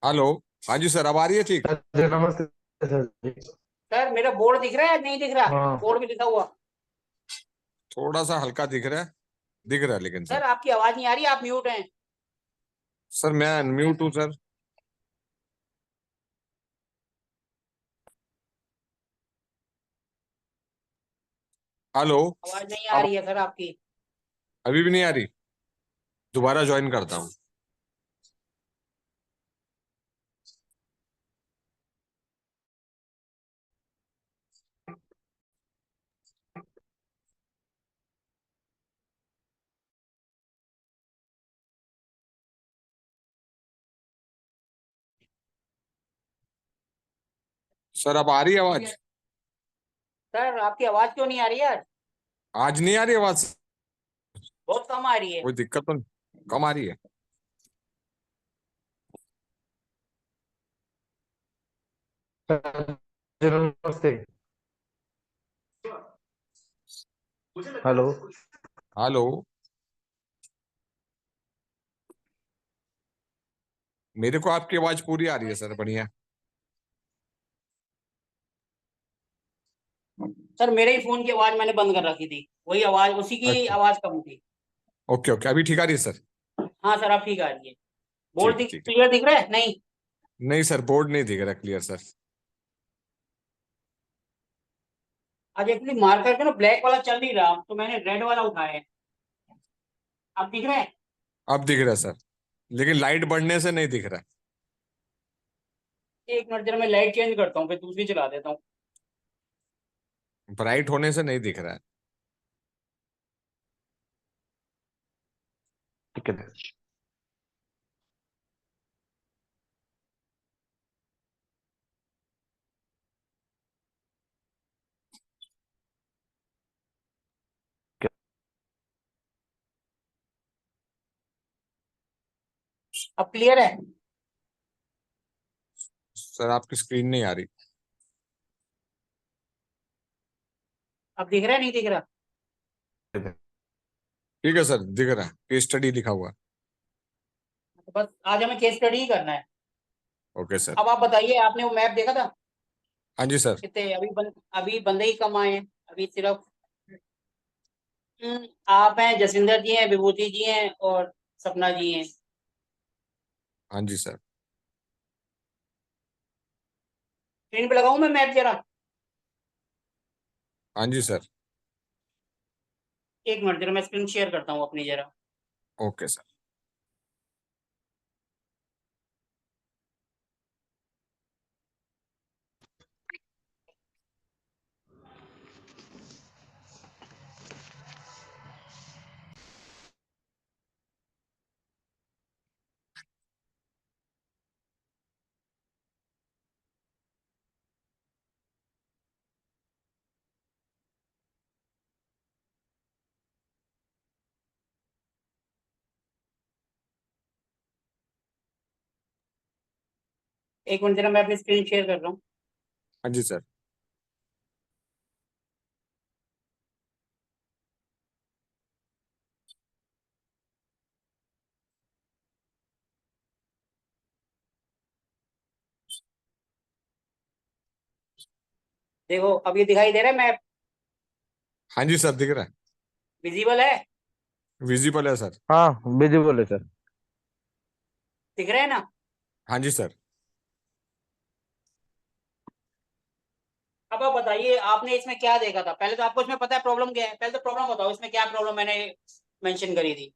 Hello. हाँ जी sir, अब आ रही है ठीक। जी नमस्ते सर जी। सर मेरा बोर्ड दिख रहा है नहीं दिख रहा? हाँ बोर्ड भी लिखा हुआ। थोड़ा सा हल्का दिख रहा है। दिख रहा है लेकिन सर। सर आपकी आवाज नहीं आ रही, आप म्यूट हैं। सर मैं अनम्यूट हूँ सर। हेलो। आवाज नहीं आ अब रही है सर आपकी। अभी भी नहीं आ रही। दोबारा ज्वाइन करता हूँ। सर अब आ रही है आवाज। सर आपकी आवाज क्यों नहीं आ रही है आज? आज नहीं आ रही आवाज। बहुत कम आ रही है। कोई दिक्कत तो नहीं। कम आ रही है। सर जी नमस्ते। हेलो। हेलो। मेरे को आपकी आवाज पूरी आ रही है सर, बढ़िया। सर मेरे ही फोन की आवाज मैंने बंद कर रखी थी, वही आवाज, उसी की अच्छा। आवाज कम थी। ओके ओके, अभी ठीक आ रही है सर। हाँ सर आप ठीक आ रही है। बोर्ड ठीक है दिख ठीक है। क्लियर दिख रहा है नहीं? नहीं सर, बोर्ड नहीं दिख रहा क्लियर सर। आज एक्चुअली मार्कर पे ना ब्लैक वाला चल नहीं रहा, तो मैंने रेड वाला उठाया है। आप दिख रहे हैं? अब दिख रहा है सर। लेकिन लाइट बढ़ने से नहीं दिख रहा एक मिनट जरा मैं लाइट चेंज करता हूँ, फिर दूसरी चला देता हूँ। है। ब्राइट होने से नहीं दिख रहा है। ठीक है। अब क्लियर है? सर आपकी स्क्रीन नहीं आ रही। अब दिख रहा है नहीं दिख रहा? ठीक है सर, दिख रहा है, केस स्टडी लिखा हुआ है। तो बस आज हमें केस स्टडी ही करना है। Okay sir. अब आप बताइए, आपने वो मैप देखा था? हाँ जी सर। कितने अभी बंदे ही कम आए हैं। अभी सिर्फ आप हैं, जसविंदर जी हैं, विभूति जी हैं और सपना जी हैं। हाँ जी सर। स्क्रीन पे लगाऊं मैं मैप जरा? हाँ जी सर। एक मिनट जरा मैं स्क्रीन शेयर करता हूँ अपनी जरा। Okay sir. एक मिनट जरा मैं अपनी स्क्रीन शेयर कर रहा हूँ। हाँ जी सर। देखो अब ये दिखाई दे रहा है मैप? हाँ जी सर, दिख रहा है। विजिबल है? विजिबल है सर। हाँ विजिबल है सर। दिख रहा है ना? हाँ जी सर। अब आप बताइए, आपने इसमें क्या देखा था? पहले तो आपको इसमें पता है प्रॉब्लम क्या है, पहले तो प्रॉब्लम बताओ, इसमें क्या प्रॉब्लम मैंने मेंशन करी थी।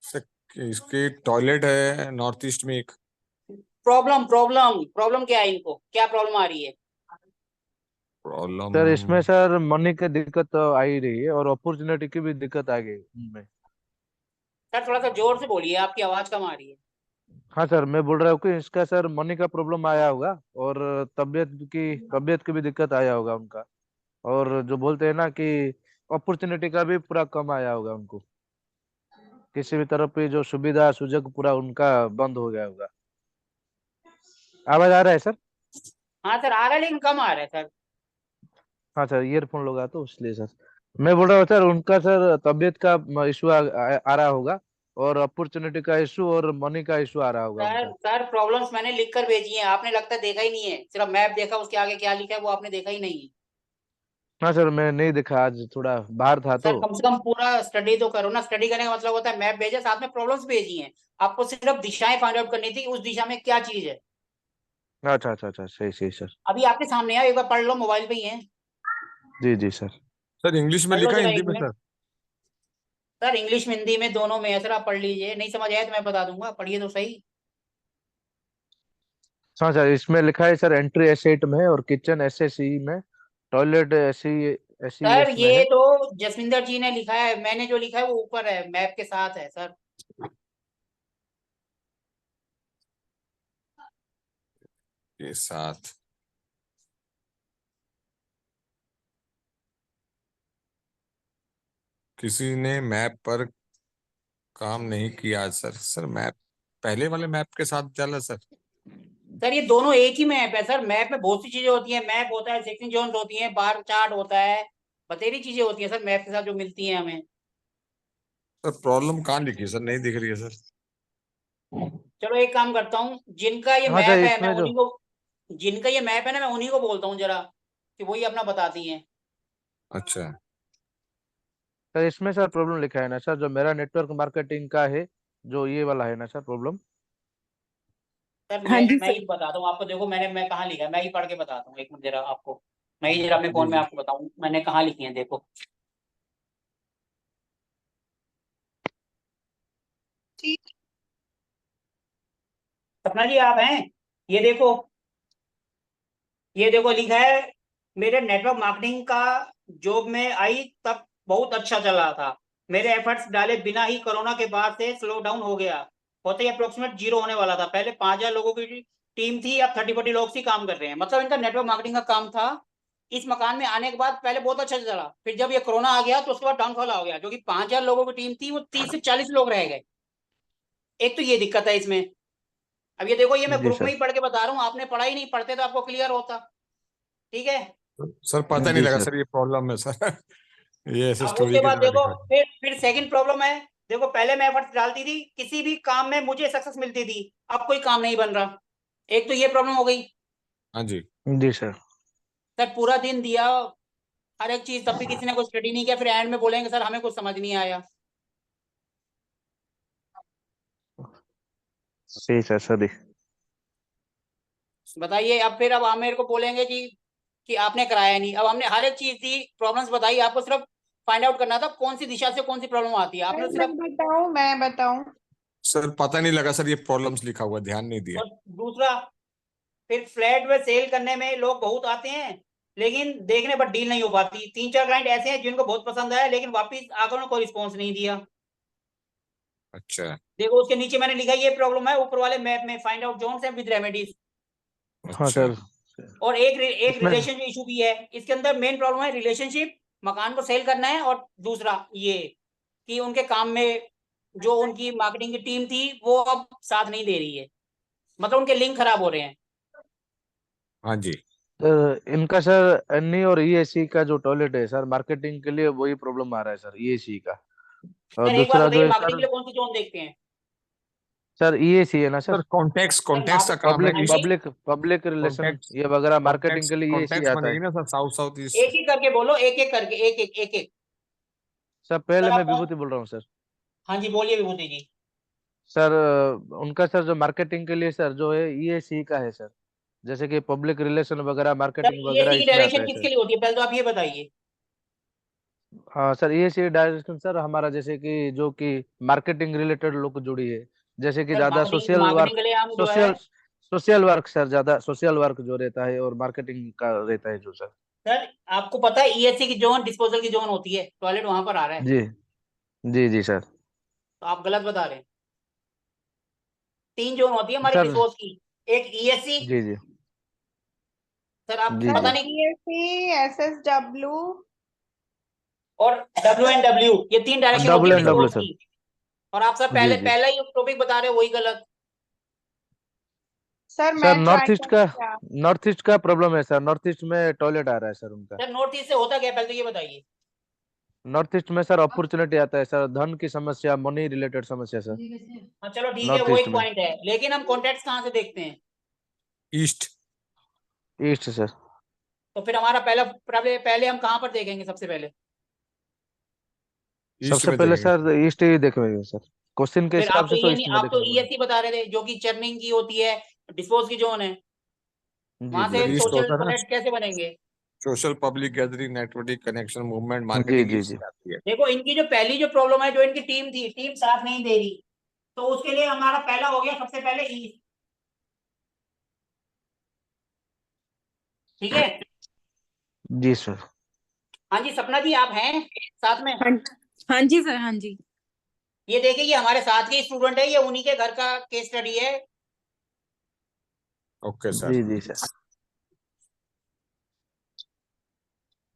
सर इसके टॉयलेट है नॉर्थ ईस्ट में एक। प्रॉब्लम प्रॉब्लम प्रॉब्लम क्या है, इनको क्या प्रॉब्लम आ रही है? प्रॉब्लम। सर इसमें सर मनी की दिक्कत तो आ ही रही है और अपॉर्चुनिटी की भी दिक्कत आ गई उनमें। सर थोड़ा सा जोर से बोलिए, आपकी आवाज कम आ रही है। हाँ सर मैं बोल रहा हूँ कि इसका सर मनी का प्रॉब्लम आया होगा और तबीयत की भी दिक्कत आया होगा उनका। और जो बोलते हैं ना कि अपॉर्चुनिटी का भी पूरा कम आया होगा उनको। किसी भी तरफ की जो सुविधा सुजग पूरा उनका बंद हो गया होगा। आवाज आ रहा है सर? हाँ सर आ रहा है, लेकिन कम आ रहा है सर। हाँ सर ईयरफोन लगा तो इसलिए सर। मैं बोल रहा हूँ सर उनका सर तबीयत का इशू आ रहा होगा। और अपॉर्चुनिटी का इशू और मनी का इशू आ रहा होगा सर उनका। सर प्रॉब्लम्स मैंने लिख कर भेजी हैं, आपने लगता है देखा ही नहीं है, सिर्फ मैप देखा, उसके आगे क्या लिखा है वो आपने देखा ही नहीं है। हाँ सर, मैं नहीं देखा, आज थोड़ा बाहर था तो। सर कम से कम पूरा स्टडी तो करो ना, स्टडी करने का मतलब होता है मैप भेजा साथ में प्रॉब्लम्स भेजी हैं, आपको सिर्फ दिशाएं फाइंड आउट करनी थी कि उस दिशा में क्या चीज है। अच्छा अच्छा अच्छा, सही सही सर। अभी आपके सामने है, एक बार पढ़ लो, मोबाइल पे ही है, जी जी सर। सर इंग्लिश में पढ़ लो लिखा है जरा हिंदी एक में मिनट। सर? सर इंग्लिश में हिंदी में दोनों में है सर, आप पढ़ लीजिए, नहीं समझ आया तो मैं बता दूंगा, पढ़िए तो सही। हाँ सर, इसमें लिखा है सर, एंट्री एस8 में है और किचन एसएसी में, टॉयलेट एसी सर एसीएस में ये है। तो जसविंदर जी ने लिखा है, मैंने जो लिखा है वो ऊपर है, मैप के साथ है सर। के साथ? किसी ने मैप पर काम नहीं किया सर। सर मैप पहले वाले मैप के साथ चला सर? सर ये दोनों एक ही मैप है सर, मैप में बहुत सी चीजें होती हैं, मैप होता है, सेक्शन जोन होती हैं, बार चार्ट होता है, बतेरी चीजें होती हैं सर मैप के साथ जो मिलती हैं हमें। सर प्रॉब्लम कहाँ लिखी है सर? नहीं दिख रही है सर। चलो एक काम करता हूँ, जिनका ये हाँ सर, मैप है मैं इसमें जो, उन्हीं को, जिनका ये मैप है ना मैं उन्हीं को बोलता हूँ जरा, कि वही अपना बताती हैं। अच्छा। सर इसमें सर प्रॉब्लम लिखा है ना सर, जो मेरा नेटवर्क मार्केटिंग का है, जो ये वाला है ना सर प्रॉब्लम। सर हाँ जी मैं सर। ही बताता हूँ आपको, देखो मैं कहाँ लिखा है, मैं ही पढ़ के बताता हूँ, एक मिनट जरा आपको, मैं ही जरा अपने जी फोन में जी। आपको बताऊँ मैंने कहाँ लिखी है, देखो। ठीक। सपना जी आप हैं, ये देखो, ये देखो लिखा है, मेरे नेटवर्क मार्केटिंग का जॉब में आई तब बहुत अच्छा चल रहा था, मेरे एफर्ट्स डाले बिना ही कोरोना के बाद से स्लो डाउन हो गया, होते ही अप्रोक्सीमेट जीरो होने वाला था, पहले 5,000 लोगों की टीम थी, अब 30-40 लोग ही काम कर रहे हैं, मतलब इनका नेटवर्क मार्केटिंग का काम था। इस मकान में आने के बाद पहले बहुत अच्छा चला, फिर जब ये कोरोना आ गया तो उसके बाद डाउनफॉल हो गया, क्योंकि 5,000 लोगों की टीम थी वो 30 से 40 लोग रह गए। एक तो ये दिक्कत है इसमें। अब ये देखो, ये मैं जी ग्रुप में सर। ही पढ़ के बता रहा हूँ, आपने पढ़ा ही नहीं, पढ़ते तो आपको क्लियर होता। ठीक है। सर पता नहीं जी लगा सर। सर ये प्रॉब्लम है सर। ये ऐसे अब स्टोरी उसके की बाद तरह देखो, लिखा है। फिर सेकंड प्रॉब्लम है, देखो पहले मैं एफर्ट्स डालती थी किसी भी काम में मुझे सक्सेस मिलती थी, अब कोई काम नहीं बन रहा, एक तो ये प्रॉब्लम हो गई। हाँ जी। जी सर। सर पूरा दिन दिया हर एक चीज, तब भी किसी ने कोई स्टडी नहीं किया, फिर एंड में बोलेंगे सर हमें कुछ समझ नहीं आया। सही सर, सही। बताइए, अब फिर अब आप मेरे को बोलेंगे कि आपने कराया नहीं, अब हमने हर एक चीज दी, प्रॉब्लम्स बताई, आपको सिर्फ फाइंड आउट करना था कौन सी दिशा से कौन सी प्रॉब्लम आती है, आपने सिर्फ। मैं बताऊं। सर पता नहीं लगा सर ये प्रॉब्लम्स लिखा हुआ, ध्यान नहीं दिया। और दूसरा, फिर फ्लैट में सेल करने में लोग बहुत आते हैं, लेकिन देखने पर डील नहीं हो पाती, 3-4 क्लाइंट ऐसे हैं जिनको बहुत पसंद आया लेकिन वापस आकर उन्होंने कोई रिस्पॉन्स नहीं दिया। अच्छा। देखो उसके नीचे मैंने लिखा ये प्रॉब्लम है, ऊपर वाले मैप में find out zones with remedies. हाँ अच्छा। सर। और एक इसमें रिलेशनशिप इशू भी है, इसके अंदर मेन प्रॉब्लम है रिलेशनशिप, मकान को सेल करना है, और दूसरा ये कि उनके काम में जो उनकी मार्केटिंग की टीम थी वो अब साथ नहीं दे रही है, मतलब उनके लिंक खराब हो रहे हैं। हाँ जी। इनका सर एनई और ईएसी का जो टॉयलेट है सर, मार्केटिंग के लिए वही प्रॉब्लम आ रहा है सर, ईएसी का। और सर एक बात दूसरा जो बताइए, है मार्केटिंग सर, के लिए कौन सी जोन देखते हैं? सर ईएसी है ना sir sir. Context sir context का काम है पब्लिक हाँ इस। जी, पब्लिक पब्लिक रिलेशन कॉन्टेक्स्ट ये वगैरह, मार्केटिंग कॉन्टेक्स्ट के लिए ईएसी कॉन्टेक्स्ट आता बनेगी है। ना सर, साउथ साउथ एक ईस्ट। एक करके बोलो, एक एक करके, एक एक एक एक। सर पहले सर मैं आप कौन, विभूति बोल रहा हूँ सर। हाँ जी बोलिए विभूति जी। सर उनका सर जो मार्केटिंग के लिए सर जो है ईएसी का है सर, जैसे कि पब्लिक रिलेशन वगैरह, सर मार्केटिंग वगैरह ईएसी की इसमें आता डायरेक्शन है किसके सर। लिए होती है, पहले तो आप ये बताइए। हाँ सर, ईएसी डायरेक्शन सर हमारा, जैसे कि जो कि मार्केटिंग रिलेटेड लोग जुड़ी है, जैसे कि सर ज्यादा मार्केटिंग सोशल मार्केटिंग वर्क, के लिए हम जो है, सोशल सोशल वर्क सर, ज्यादा सोशल वर्क जो रहता है और मार्केटिंग का रहता है जो सर। सर आपको पता है ईएससी की जोन डिस्पोजल की जोन होती है, टॉयलेट वहां पर आ रहा है, जी जी जी सर। तो आप गलत बता रहे हैं। 3 जोन होती है हमारी सर डिस्पोज की, एक ईएससी, जी जी सर आप जी पता जी। नहीं, सीएससी, एसएसडब्ल्यू। और डब्ल्यू, ये 3 डायरेक्शन होती है डब्ल्यू डिस्पोज सर। की, और आप सर जी पहले जी। पहला ही टॉपिक बता रहे हो वही गलत। सर सर मैं ट्राई कर क्या। नॉर्थ ईस्ट का प्रॉब्लम है सर, नॉर्थ ईस्ट में टॉयलेट आ रहा है सर उनका। सर नॉर्थ ईस्ट से होता क्या है, पहले तो ये बताइए। नॉर्थ ईस्ट में सर अपॉर्चुनिटी आता है सर, धन की समस्या, मनी रिलेटेड समस्या सर, हाँ चलो ठीक है, नॉर्थ वो ईस्ट एक में। पॉइंट है, लेकिन हम कॉन्टेक्ट कहाँ से देखते हैं? ईस्ट। East sir. तो फिर हमारा पहला पहले पहले हम कहाँ पर देखेंगे सबसे पहले? ईस्ट सबसे में पहले देखेंगे। सर ईस्ट ही देखेंगे सर, क्वेश्चन के फिर हिसाब आप तो से तो ये ईस्ट नहीं, में आप तो देखना पड़ेगा। ईएससी बता रहे थे जो कि चर्निंग की होती है, डिस्पोज की जोन है, जी वहां जी से सर जी ईस्ट सोशल होता है ना, कनेक्ट कैसे बनेंगे? Social public gathering networking connection movement जी मार्केटिंग जी ईस्ट जी। से आती है। देखो इनकी जो पहली जो प्रॉब्लम है, जो इनकी टीम थी, टीम साथ नहीं दे रही, तो उसके लिए हमारा पहला हो गया सबसे पहले ईस्ट। ठीक है। जी सर। हाँ जी सपना जी, आप हैं साथ में? हाँ हाँ जी सर, हाँ जी। ये देखिए, ये हमारे साथ के स्टूडेंट है, ये उन्हीं के घर का केस स्टडी है। Okay sir. जी जी सर।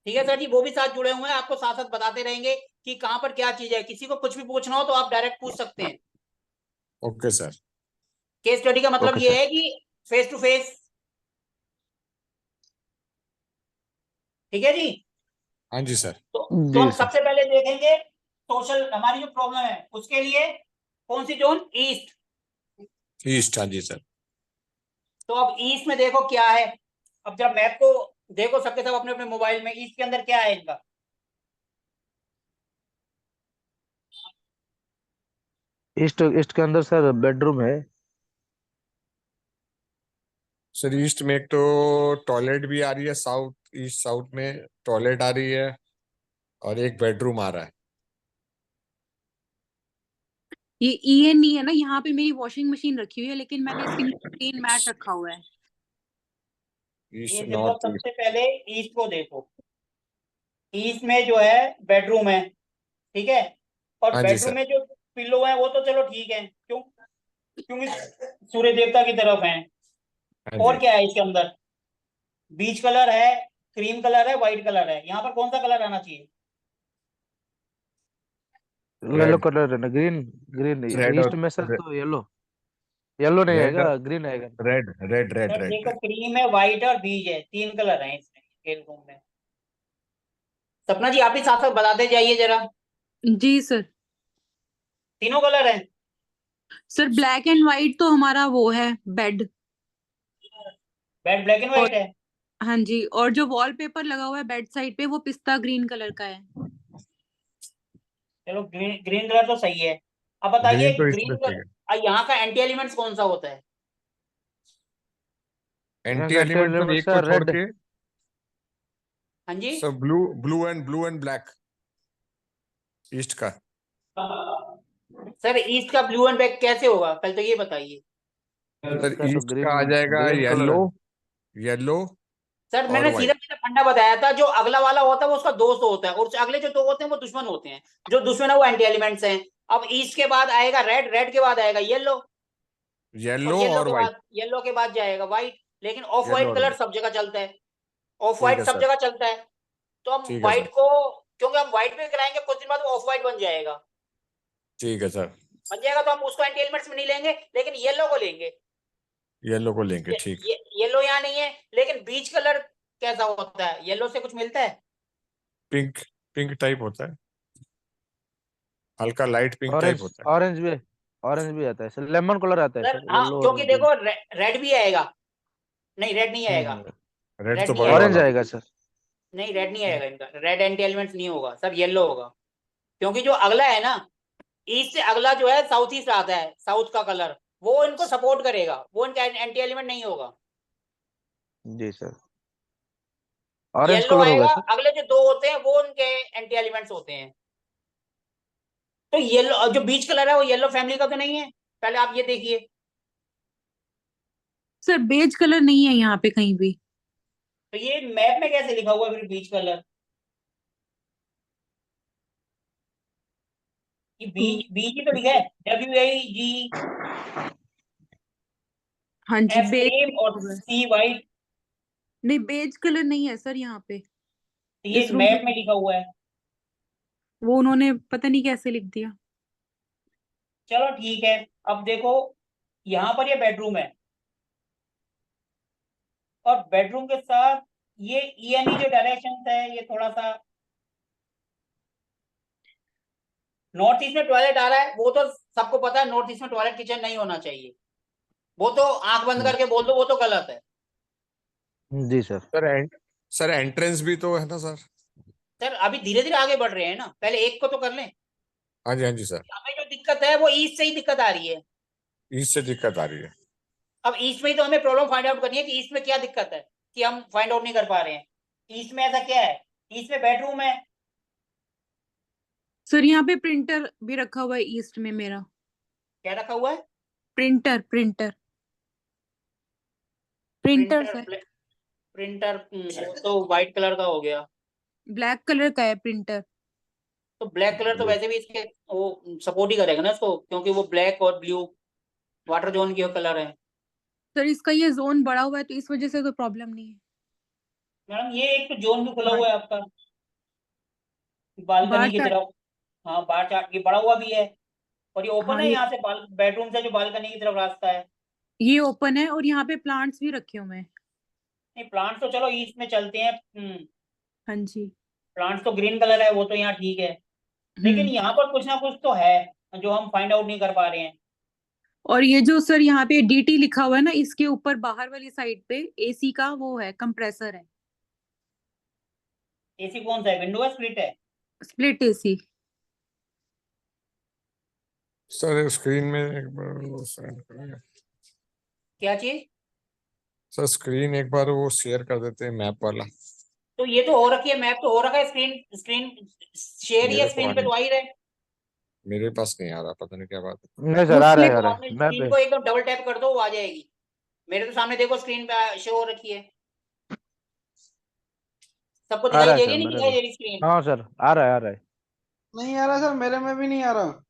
ठीक है सर जी, वो भी साथ जुड़े हुए हैं, आपको साथ साथ बताते रहेंगे कि कहाँ पर क्या चीज है। किसी को कुछ भी पूछना हो तो आप डायरेक्ट पूछ सकते हैं। Okay sir. केस स्टडी का मतलब ओके ये सर। है कि फेस टू फेस। ठीक है जी। हाँ जी सर। तो जी हम सर। सबसे पहले देखेंगे सोशल, हमारी जो प्रॉब्लम है उसके लिए कौन सी जोन? ईस्ट। ईस्ट, हाँ जी सर। तो अब ईस्ट में देखो क्या है। अब जब मैप को देखो सबके सब अपने अपने मोबाइल में, ईस्ट के अंदर क्या है इनका? ईस्ट ईस्ट के अंदर सर बेडरूम है। सर ईस्ट में एक तो टॉयलेट भी आ रही है, साउथ ईस्ट साउथ में टॉयलेट आ रही है और एक बेडरूम आ रहा है। ये ईएन नहीं है ना, यहाँ पे मेरी वॉशिंग मशीन रखी हुई है, लेकिन मैंने इसके नीचे ग्रीन मैट रखा हुआ है। ईस्ट ये देखो, नॉर्थ ईस्ट। सबसे पहले ईस्ट को देखो। ईस्ट में जो है बेडरूम है, ठीक है। और हाँ जी बेडरूम सर। में जो पिल्लो है वो तो चलो ठीक है, क्यों? क्योंकि सूर्य देवता की तरफ है। हाँ और जी। क्या है इसके अंदर? बीच कलर है, क्रीम कलर है, व्हाइट कलर है। यहाँ पर कौन सा कलर आना चाहिए? Yellow red. कलर है ना, ग्रीन। ग्रीन रेड ईस्ट और में सर तो येलो। येलो नहीं रेड। आएगा, ग्रीन आएगा। Red red red sir red देखो, रेड। क्रीम है, व्हाइट और बीज है, तीन कलर हैं इसमें खेल रूम में। सपना जी आप भी साथ साथ बताते जाइए जरा। जी सर। तीनों कलर हैं। सर ब्लैक एंड व्हाइट तो हमारा वो है बेड। बेड ब्लैक एंड और व्हाइट है। हाँ जी, और जो वॉलपेपर लगा हुआ है बेड साइड पे वो पिस्ता ग्रीन कलर का है। चलो ग्रीन ग्रीन कलर तो सही है। अब बताइए ग्रीन तो इसमें ग्रीन ठीक है। कलर, यहाँ का एंटी एलिमेंट्स कौन सा होता है? यहाँ एंटी का एलिमेंट तो एंटी एक को सर छोड़ रेड। के हाँ जी। सब ब्लू एंड ब्लैक ईस्ट का। सर ईस्ट का ब्लू एंड ब्लैक कैसे होगा, पहले तो ये बताइए। सर का तो ईस्ट का ग्रीन। आ जाएगा ग्रीन कलर येलो, है। येलो सर और मैंने सीधा व्हाइट। सीधा फंडा बताया था, जो अगला वाला होता है वो उसका दोस्त होता है, और अगले जो दो होते हैं वो दुश्मन होते हैं। जो दुश्मन है वो एंटी एलिमेंट्स हैं। अब ईस्ट के बाद आएगा रेड, रेड के बाद आएगा येलो, और येलो येलो और के व्हाइट। बाद येलो के बाद जाएगा व्हाइट। लेकिन ऑफ येलो व्हाइट और कलर व्हाइट। सब जगह चलता है। ऑफ ठीक व्हाइट है सब सर। जगह चलता है। तो हम ठीक है व्हाइट सर। को, क्योंकि हम व्हाइट पे कराएंगे कुछ दिन बाद ऑफ व्हाइट बन जाएगा। ठीक है सर। बन जाएगा तो हम उसको एंटी एलिमेंट्स में नहीं लेंगे, लेकिन येलो को लेंगे। येलो को लेंगे, ठीक। येलो यहाँ नहीं है, लेकिन बीच कलर कैसा होता है? येलो से कुछ मिलता है? पिंक। पिंक टाइप होता है, हल्का लाइट पिंक टाइप ऑरेंज। होता है। ऑरेंज भी। ऑरेंज भी आता है सर, लेमन कलर आता है सर सर, हाँ, येलो और क्योंकि ग्रीन। देखो रेड भी आएगा। नहीं रेड नहीं आएगा। रेड रेड तो नहीं बगल आएगा। ऑरेंज वाला। आएगा सर। नहीं रेड नहीं आएगा इनका, रेड एंटी एलिमेंट्स नहीं होगा सब, येलो होगा। क्योंकि जो अगला है ना, ईस्ट से अगला जो है साउथ ईस्ट आता है, साउथ का कलर वो इनको सपोर्ट करेगा, वो इनका एंटी एलिमेंट नहीं होगा। जी सर। ऑरेंज येलो कलर होगा आएगा, सर। अगले जो दो होते हैं वो उनके एंटी एलिमेंट्स होते हैं। तो येलो जो बीच कलर है वो येलो फैमिली का तो नहीं है, पहले आप ये देखिए। सर बेज कलर नहीं है यहाँ पे कहीं भी। तो ये मैप में कैसे लिखा हुआ है फिर बीच कलर? ये बीच बीच ही तो लिखा है, WAG हाँ जी, F बेज क्रीम और होगा। C white. नहीं, बेज कलर नहीं है सर यहाँ पे तो ये इस रूम में। मैप में लिखा हुआ है। वो उन्होंने पता नहीं कैसे लिख दिया। चलो ठीक है। अब देखो, यहाँ पर ये बेडरूम है, और बेडरूम के साथ ये ENE जो डायरेक्शन है ये थोड़ा सा नॉर्थ ईस्ट में टॉयलेट आ रहा है, वो तो सबको पता है, नॉर्थ ईस्ट में टॉयलेट किचन नहीं होना चाहिए, वो तो आंख बंद करके बोल दो, वो तो गलत है। जी सर। सर एंट्रेंस भी तो है ना सर। सर अभी धीरे धीरे आगे बढ़ रहे हैं ना, पहले एक को तो कर लें। हाँ जी सर। हमें जो दिक्कत है वो ईस्ट से ही दिक्कत आ रही है। ईस्ट से दिक्कत आ रही है। अब ईस्ट में ही तो हमें प्रॉब्लम फाइंड आउट करनी है कि ईस्ट में क्या दिक्कत है, कि हम फाइंड आउट नहीं कर पा रहे हैं। ईस्ट में ऐसा क्या है, ईस्ट में बेडरूम है। सर यहाँ पे प्रिंटर भी रखा हुआ है ईस्ट में मेरा। क्या रखा हुआ है? Printer printer printer printer. Sir. Printer तो व्हाइट कलर का हो गया। ब्लैक कलर का है प्रिंटर। तो ब्लैक कलर तो वैसे भी इसके वो सपोर्ट ही करेगा ना इसको, क्योंकि वो ब्लैक और ब्लू वाटर जोन की कलर है। सर इसका ये जोन बड़ा हुआ है तो इस वजह से तो प्रॉब्लम नहीं है। मैडम ये एक तो जोन भी खुला हुआ है आपका बालकनी बाहर की का तरफ। हाँ बाहर चाट, ये बड़ा हुआ भी है, और ये ओपन हाँ है यहाँ से बेडरूम से जो बालकनी की तरफ रास्ता है। ये ओपन है और यहाँ पे प्लांट्स भी रखे हुए हैं। नहीं प्लांट्स तो चलो ईस्ट में चलते हैं। हाँ जी। प्लांट्स तो ग्रीन कलर है, वो तो यहाँ ठीक है, लेकिन यहाँ पर कुछ ना कुछ तो है जो हम फाइंड आउट नहीं कर पा रहे हैं। और ये जो सर यहाँ पे डीटी लिखा हुआ है ना, इसके ऊपर बाहर वाली साइड पे एसी का वो है, कंप्रेसर है। एसी कौन सा है, विंडो है स्प्लिट है? Split AC. सर स्क्रीन में एक बार वो सेंड करेंगे। क्या चीज? सर स्क्रीन एक बार वो शेयर कर देते हैं मैप वाला। तो ये तो हो रखी है, मैप तो हो रखा है, स्क्रीन स्क्रीन शेयर ही है, मेरे को स्क्रीन पे तो आ ही रहे। मेरे पास नहीं आ रहा, पता नहीं क्या बात है। नहीं वो सर, आ रहा है स्प्लिट आ तो रहा आपने है मैं स्क्रीन पे। को एकदम डबल टैप कर दो, वो आ जाएगी। मेरे तो सामने देखो स्क्रीन पे शो हो रखी है, सबको आ दिखाई रहा है दे रही सर है, नहीं मेरे दिखाई में। दे रही स्क्रीन? हाँ सर, आ रहा है आ रहा है। नहीं आ रहा सर, मेरे में भी नहीं आ रहा।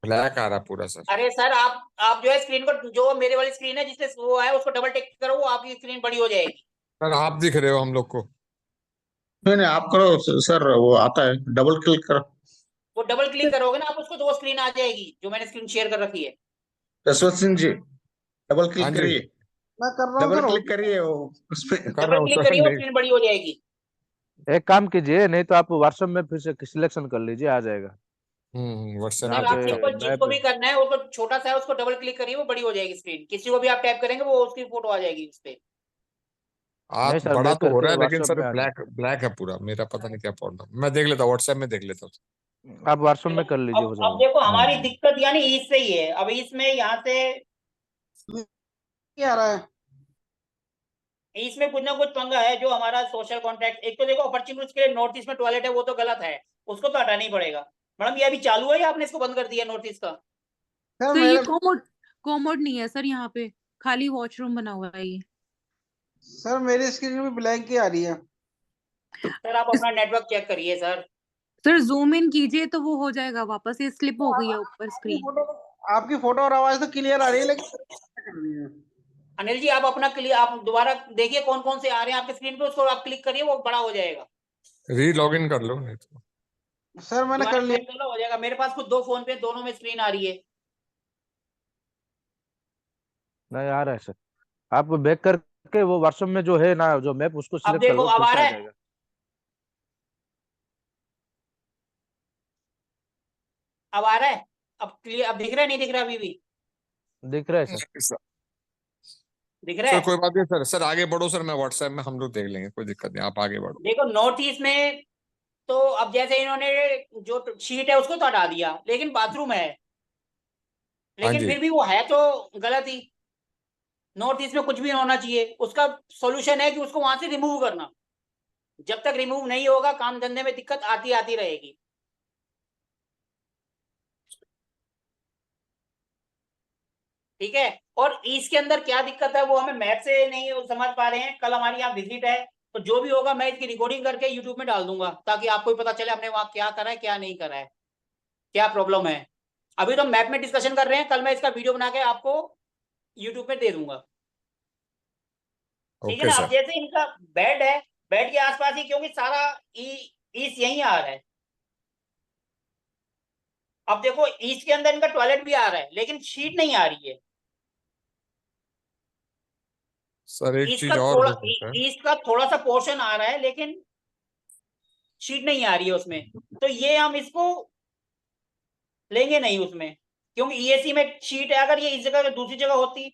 ब्लैक आ रहा पूरा सर। अरे सर आप जो है स्क्रीन को, जो मेरे वाली स्क्रीन है जिससे वो है, उसको डबल टिक करो, वो आपकी स्क्रीन बड़ी हो जाएगी। सर आप दिख रहे हो हम लोग को। नहीं नहीं, आप करो सर, वो आता है, डबल क्लिक करो। वो डबल क्लिक करोगे ना आप उसको, तो वो स्क्रीन आ जाएगी जो मैंने स्क्रीन शेयर कर रखी है। जसवंत सिंह जी, डबल हाँ क्लिक जी करिए। मैं कर रहा हूँ डबल सर, तो क्लिक करिए वो उस पे। कर रहा डबल हूँ क्लिक सर करिए, वो नहीं। स्क्रीन बड़ी हो जाएगी। एक काम कीजिए, नहीं तो आप व्हाट्सएप में फिर से सिलेक्शन कर लीजिए, आ जाएगा। व्हाट्सएप यहाँ सर में आप पे देखता हूँ। सिंपल मैं जिसको पे भी करना है, वो तो छोटा सा है, उसको डबल क्लिक करिए, वो बड़ी हो जाएगी स्क्रीन। किसी को भी आप टैप करेंगे वो उसकी फोटो आ जाएगी उस पे। नहीं सर, बड़ा देख तो हो करके रहा है लेकिन व्हाट्सएप सर में आ जाए। ब्लैक ब्लैक है पूरा, मेरा पता नहीं क्या प्रॉब्लम। मैं देख लेता हूँ, व्हाट्सएप में देख लेता हूँ। आप व्हाट्सएप चलो, में कर लीजिए, हो अब जाएगा। देखो हमारी दिक्कत यानी ईस्ट से ही है। अब इसमें यहाँ से क्या आ रहा है? इसमें कुछ ना कुछ पंगा है जो हमारा सोशल कॉन्ट्रैक्ट। एक तो देखो अपॉर्चुनिटीज के लिए नॉर्थ ईस्ट में टॉयलेट है, वो तो गलत है, उसको तो हटाना ही पड़ेगा। मैडम ये अभी चालू है या आपने इसको बंद कर दिया नॉर्थ ईस्ट का? सर सर ये मेरे कोमोड कोमोड नहीं है सर, यहाँ पे खाली वॉशरूम बना हुआ है ये। सर मेरी स्क्रीन में ब्लैंक ही आ रही है। सर आप अपना नेटवर्क चेक करिए सर। सर जूम इन कीजिए तो वो हो जाएगा, वापस ये स्लिप हो गई है ऊपर आपकी स्क्रीन। फोटो आपकी फोटो और आवाज तो क्लियर आ रही है, लेकिन क्या कर रही है? अनिल जी आप अपना क्लियर, आप दोबारा देखिए कौन कौन से आ रहे हैं आपके स्क्रीन पे, उसको आप क्लिक करिए, वो बड़ा हो जाएगा। री लॉग इन कर लो नहीं तो। सर मैंने दोबारा कर लिया। क्लिक कर लो, हो जाएगा। मेरे पास खुद दो फोन पे, दोनों में स्क्रीन आ रही है। नहीं आ रहा है सर, आप बैक करके वो व्हाट्सएप में जो है ना, जो मैप, उसको अब सिलेक्ट कर देखो लो, अब फिर आ से आ रहा है, जाएगा। अब आ रहा है, अब क्लियर, अब दिख रहा है नहीं दिख रहा अभी भी? दिख रहा है सर। सर दिख रहा है। कोई बात नहीं सर, सर आगे बढ़ो सर, मैं व्हाट्सएप में हम लोग देख लेंगे, कोई दिक्कत नहीं, आप आगे बढ़ो। देखो नॉर्थ ईस्ट में तो अब जैसे इन्होंने जो शीट है उसको तो हटा दिया, लेकिन बाथरूम है, हाँ लेकिन जी फिर भी वो है तो गलत ही। नॉर्थ ईस्ट में कुछ भी होना चाहिए, उसका सॉल्यूशन है कि उसको वहां से रिमूव करना। जब तक रिमूव नहीं होगा काम धंधे में दिक्कत आती आती रहेगी। ठीक है। और ईस्ट के अंदर क्या दिक्कत है वो हमें मैप से नहीं समझ पा रहे हैं। कल हमारी यहाँ विजिट है, तो जो भी होगा मैं इसकी रिकॉर्डिंग करके यूट्यूब में डाल दूंगा, ताकि आपको भी पता चले हमने वहां क्या करा है क्या नहीं करा है, क्या प्रॉब्लम है। अभी तो मैप में डिस्कशन कर रहे हैं, कल मैं इसका वीडियो बना के आपको यूट्यूब पे दे दूंगा। ठीक है ओके ना। अब सर। जैसे इनका बेड है, बेड के आसपास ही, क्योंकि सारा ईस्ट यही आ रहा है। अब देखो ईस्ट के अंदर इनका टॉयलेट भी आ रहा है, लेकिन शीट नहीं आ रही है। सर एक ईस्ट का चीज और थोड़ा, हो सकता है। ईस्ट का थोड़ा सा पोर्शन आ रहा है, लेकिन शीट नहीं आ रही है उसमें। तो ये हम इसको लेंगे नहीं उसमें, क्योंकि ईएससी में शीट है, अगर ये इस जगह दूसरी जगह होती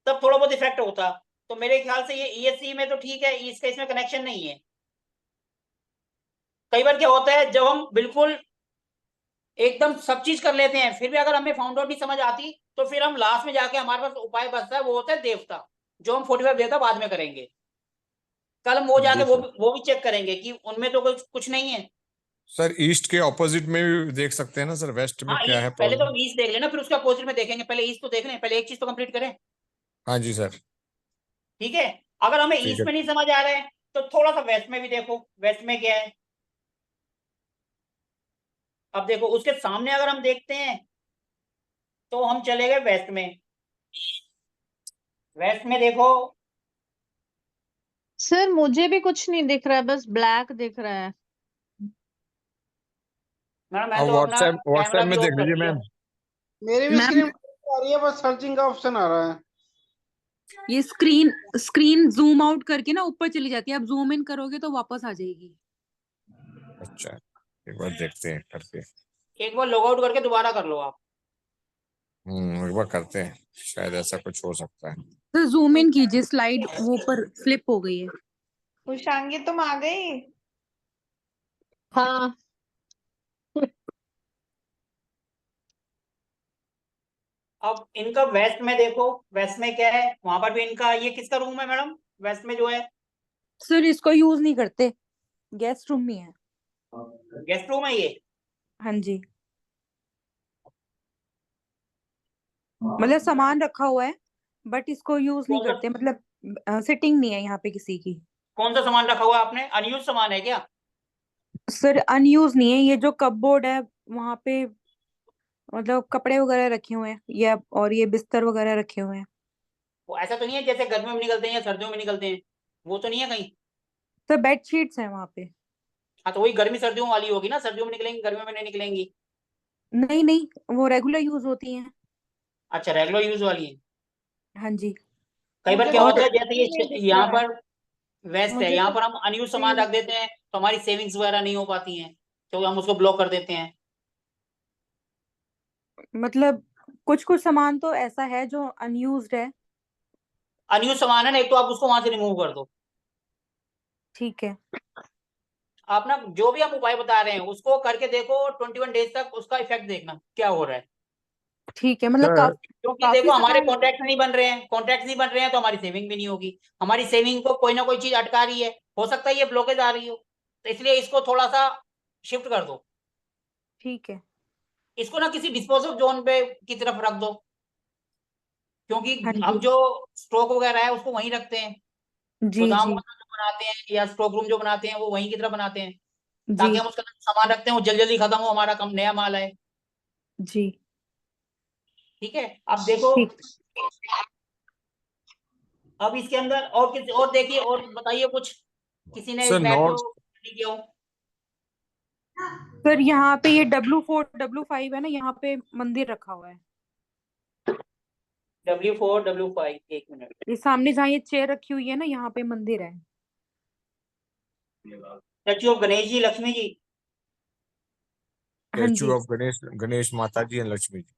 तब थोड़ा बहुत इफेक्ट होता। तो मेरे ख्याल से ये ईएससी में तो ठीक है, इसका इसमें कनेक्शन नहीं है। कई बार क्या होता है, जब हम बिल्कुल एकदम सब चीज कर लेते हैं, फिर भी अगर हमें फाउंड आउट नहीं समझ आती, तो फिर हम लास्ट में जाके हमारे पास उपाय बचता है, वो होता है देवता, जो हम 45 देवता बाद में करेंगे। कल हम वो जाके जी सर। वो भी चेक करेंगे कि उनमें तो कुछ नहीं है। सर ईस्ट के ऑपोजिट में भी देख सकते हैं ना सर, वेस्ट में हाँ, क्या है पहले तो प्रॉब्लम? ईस्ट देख लेना, फिर उसके अपोजिट में देखेंगे। पहले ईस्ट तो देख लें, पहले एक चीज तो कंप्लीट करें। हाँ जी सर। ठीक है, अगर हमें ठीक ईस्ट है। में नहीं समझ आ रहा है तो थोड़ा सा वेस्ट में भी देखो, वेस्ट में क्या है। अब देखो उसके सामने अगर हम देखते हैं तो हम चले गए वेस्ट में। वेस्ट में देखो, सर मुझे भी कुछ नहीं दिख रहा है, बस ब्लैक दिख रहा है। मैडम मैं अब तो अपना व्हाट्सएप कैमरा व्हाट्सएप भी में ऑफ देख कर लीजिए दिया। मैम। मेरी भी मैम स्क्रीन आ रही है, बस सर्चिंग का ऑप्शन आ रहा है। ये स्क्रीन स्क्रीन जूम आउट करके ना ऊपर चली जाती है, आप जूम इन करोगे तो वापस आ जाएगी। अच्छा, एक बार देखते हैं करके। एक बार लॉग आउट करके दोबारा कर लो आप। एक बार करते हैं, शायद ऐसा कुछ हो सकता है। तो जूम इन कीजिए, स्लाइड वो ऊपर फ्लिप हो गई है। उषांगी तुम आ गई? हाँ। अब इनका वेस्ट में देखो, वेस्ट में क्या है, वहां पर भी इनका, ये किसका रूम है मैडम वेस्ट में जो है? सर इसको यूज नहीं करते, गेस्ट रूम ही है। गेस्ट रूम है ये। हाँ जी, मतलब सामान रखा हुआ है बट इसको यूज नहीं कौन सा करते, मतलब सिटिंग नहीं है यहाँ पे किसी की। कौन सा सामान रखा हुआ है आपने? अनयूज सामान है क्या? सर अनयूज नहीं है, ये जो कपबोर्ड है वहां पे मतलब कपड़े वगैरह रखे हुए हैं या और ये बिस्तर वगैरह रखे हुए हैं। वो ऐसा तो नहीं है जैसे गर्मियों में निकलते हैं या सर्दियों में निकलते हैं, वो तो नहीं है कहीं? सर बेड शीट्स हैं वहां पे। हाँ, तो वही गर्मी सर्दियों वाली होगी ना, सर्दियों में निकलेंगी, गर्मियों में नहीं निकलेंगी। नहीं नहीं, वो रेगुलर यूज होती हैं। अच्छा, रेगुलर यूज वाली है। हाँ जी। कई बार मुझे क्या तो और होता है, बिल्कुल जैसे भी नहीं ये दिख यहाँ रहा है। पर वेस्ट है, मुझे यहाँ तो पर हम अनयूज सामान भी- रख देते हैं तो हमारी सेविंग्स वगैरह नहीं हो पाती हैं, तो हम उसको ब्लॉक कर देते हैं। मतलब कुछ कुछ सामान तो ऐसा है जो अनयूज्ड है। अनयूज सामान है ना, एक तो आप उसको वहां से रिमूव कर दो। ठीक है। आप ना जो भी हम उपाय बता रहे हैं उसको करके देखो, 21 डेज तक उसका इफेक्ट देखना क्या हो रहा है। ठीक है, मतलब सर काफी क्योंकि काफी देखो हमारे सामान। कॉन्ट्रैक्ट नहीं बन रहे हैं, कॉन्ट्रैक्ट नहीं बन रहे हैं तो हमारी सेविंग भी नहीं होगी। हमारी सेविंग को कोई ना कोई चीज अटका रही है, हो सकता है ये ब्लॉकेज आ रही हो, तो इसलिए इसको थोड़ा सा शिफ्ट कर दो। ठीक है। इसको ना किसी डिस्पोजल जोन पे की तरफ रख दो, क्योंकि हाँ हम जी। जो स्टॉक वगैरह है उसको वहीं रखते हैं। जी गोदाम जी। वगैरह जो बनाते हैं या स्टॉक रूम जो बनाते हैं वो वहीं की तरफ बनाते हैं, जी ताकि हम उसके अंदर सामान रखते हैं, वो जल्दी जल्दी खत्म हो, हमारा कम नया माल आए। जी। ठीक है, अब देखो, ठीक। अब इसके अंदर और किसी और देखिए, और बताइए कुछ, किसी ने सर नेट नॉर्थ। जो किया हो। सर यहाँ पे ये W4 W5 है ना, यहाँ पे मंदिर रखा हुआ है। W4 W5, एक मिनट। ये सामने जहाँ ये चेयर रखी हुई है ना, यहाँ पे मंदिर है। Statue of Ganesh ji, Lakshmi ji. हाँ स्टैचू जी। ऑफ गणेश, गणेश माता ji and Lakshmi ji.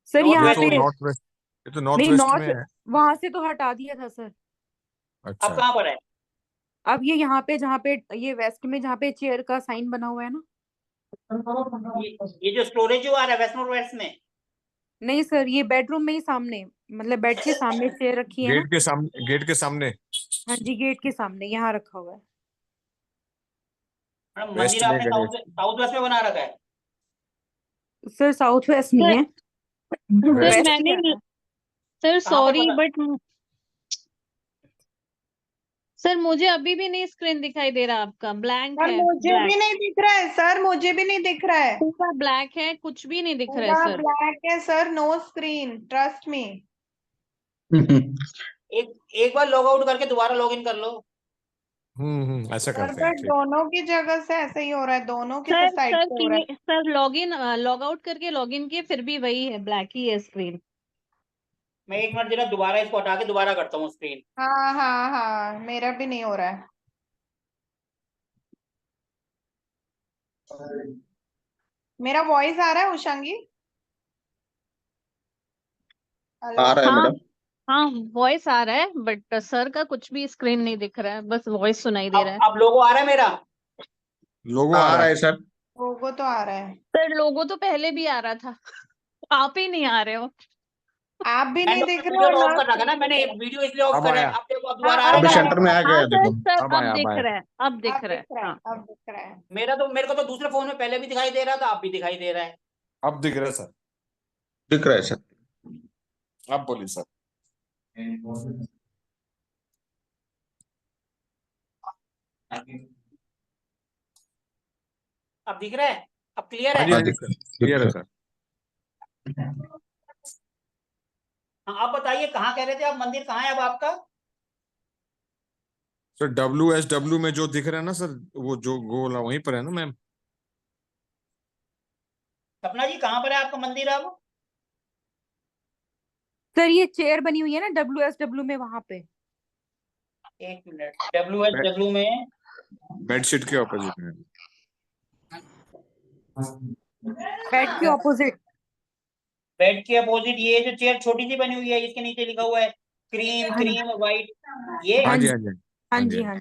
Sir north यहाँ ये वेस्ट तो पे में। नॉर्थ वेस्ट, ये तो नॉर्थ नहीं, वेस्ट में नॉर्थ है। वहां से तो हटा दिया था सर। अब अच्छा। कहाँ पर है? अब ये यहाँ पे जहाँ पे ये वेस्ट में जहाँ पे चेयर का साइन बना हुआ है ना। ये जो स्टोरेज जो आ रहा है वेस्ट नॉर्थ वेस्ट में। नहीं सर, ये बेडरूम में ही सामने, मतलब बेड के सामने चेयर रखी है ना। गेट के सामने, गेट के सामने। हाँ जी, गेट के सामने यहाँ रखा हुआ है। मैडम वेस्ट मंदिर में आपने गणेश। साउथ वेस्ट में बना रखा है? सर साउथ वेस्ट नहीं सर है, सर वेस्ट। वेस्ट में मैंने है। सर कहाँ पर सॉरी बना? बट सर मुझे अभी भी नहीं स्क्रीन दिखाई दे रहा, आपका ब्लैंक सर है, मुझे ब्लैक, भी नहीं दिख रहा है, सर मुझे भी नहीं दिख रहा है। पूरा ब्लैक है, कुछ भी नहीं दिख रहा है पूरा सर। ब्लैक है sir, no screen, trust me. एक बार लॉग आउट करके दोबारा लॉग इन कर लो। ऐसा सर करते हैं, बट ठीक। दोनों की जगह से ऐसे ही हो रहा है, दोनों की सर साइड सर से हो रहा है। किए सर लॉग आउट करके लॉग इन किए, फिर भी वही है, ब्लैक ही है स्क्रीन। मैं एक मिनट जरा दोबारा इसको हटा के दोबारा करता हूँ स्क्रीन। हाँ हाँ हाँ, मेरा भी नहीं हो रहा है। मेरा वॉइस आ रहा है उषांगी? हेलो? आ रहा है हाँ मैडम। हाँ वॉइस आ रहा है बट सर का कुछ भी स्क्रीन नहीं दिख रहा है, बस वॉइस सुनाई दे रहा है। अब लोगो आ रहा है मेरा? लोगो हाँ, आ आ रहा रहा है। है सर। लोगो तो आ रहा है। सर लोगो तो पहले भी आ रहा था, आप ही नहीं आ रहे हो। आप भी नहीं दिख रहे वीडियो और तो ऑफ ना कर रखा ना screen मैंने, दिख रहा है। वीडियो इसलिए ऑफ अब करा है। आया। अब देखो, अब हाँ दोबारा आ रहा अब है अभी मेरा? सेंटर में आ गया हाँ है, सर देखो। सर अब अब आया, अब दिख आया। रहा है, अब दिख अब रहा है। दिख रहा है, हाँ अब दिख रहा है। मेरे को तो दूसरे फोन में पहले भी दिखाई दे रहा था, अब भी दिखाई दे रहा है। अब दिख रहा है सर। दिख रहा है सर। अब बोलिए सर। अब दिख रहा है? अब क्लियर हाँ है? जी, हाँ हाँ, जी दिख सर, रहा है, क्लियर दिख है रहा सर। हाँ, आप बताइए कहाँ कह रहे थे आप, मंदिर कहाँ है अब आपका? सर WSW में जो दिख रहा है ना सर, वो जो गोल है, वहीं पर है ना मैम? सपना जी कहाँ पर है आपका मंदिर अब? सर ये चेयर बनी हुई है ना WSW में, वहां पे। एक मिनट, WSW में? बेडशीट के ऑपोजिट में। बेड के ऑपोजिट। बेड के अपोजिट ये जो चेयर छोटी सी बनी हुई है, इसके नीचे लिखा हुआ है क्रीम हाँ क्रीम व्हाइट, ये हाँ हाँ जी, जी, हाँ जी, हाँ हाँ जी, जी, हाँ जी। हाँ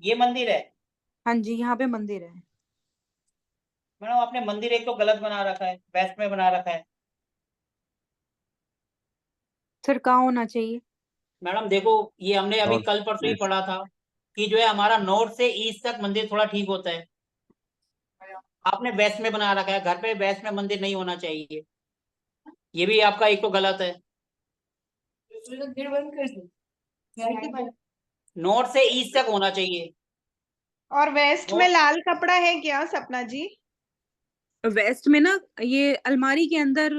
ये मंदिर है? हाँ जी, यहाँ पे मंदिर है। मैडम आपने मंदिर एक तो गलत बना रखा है, वेस्ट में बना रखा है। सर कहाँ होना चाहिए? मैडम देखो, ये हमने अभी नॉर्थ कल परसों ही ईस्ट। पढ़ा था कि जो है हमारा नॉर्थ से ईस्ट तक मंदिर थोड़ा ठीक होता है। आपने वेस्ट में बना रखा है, घर पे वेस्ट में मंदिर नहीं होना चाहिए। ये भी आपका एक तो गलत है। नॉर्थ से ईस्ट तक होना चाहिए। और वेस्ट में नॉर्थ, लाल कपड़ा है क्या सपना जी? वेस्ट में ना, ये अलमारी के अंदर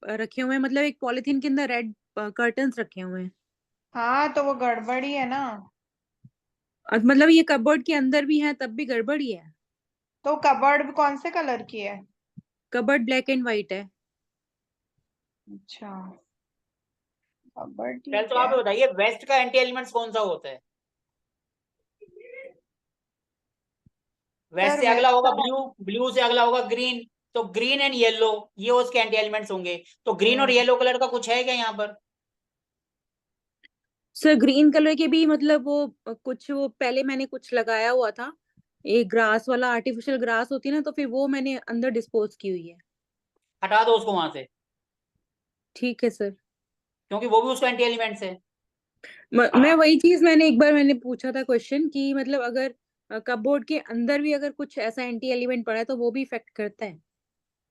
रखे हुए हैं, मतलब एक पॉलिथीन के अंदर रेड कर्टन्स रखे हुए हैं। हाँ तो वो गड़बड़ी है ना। और मतलब ये कबर्ड के अंदर भी है, तब भी गड़बड़ी है। तो कबर्ड कौन से कलर की है? कबर्ड ब्लैक एंड व्हाइट है। अच्छा, कबर्ड पहले ठीक तो है। आप बताइए वेस्ट का एंटी एलिमेंट्स कौन सा होता है? वेस्ट सर से अगला वेस्ट होगा का, ब्लू, ब्लू से अगला होगा ग्रीन, तो ग्रीन एंड येलो ये उसके एंटी एलिमेंट्स होंगे। तो ग्रीन और येलो कलर का कुछ है क्या यहाँ पर? सर ग्रीन कलर के भी, मतलब वो कुछ, वो पहले मैंने कुछ लगाया हुआ था, एक ग्रास वाला, आर्टिफिशियल ग्रास होती है ना, तो फिर वो मैंने अंदर डिस्पोज की हुई है। हटा दो उसको वहां से, ठीक है सर। क्योंकि वो भी उसका एंटी एलिमेंट्स है। मैं वही चीज, मैंने एक बार मैंने पूछा था क्वेश्चन कि मतलब अगर कपबोर्ड के अंदर भी अगर कुछ ऐसा एंटी एलिमेंट पड़ा है तो वो भी इफेक्ट करता है?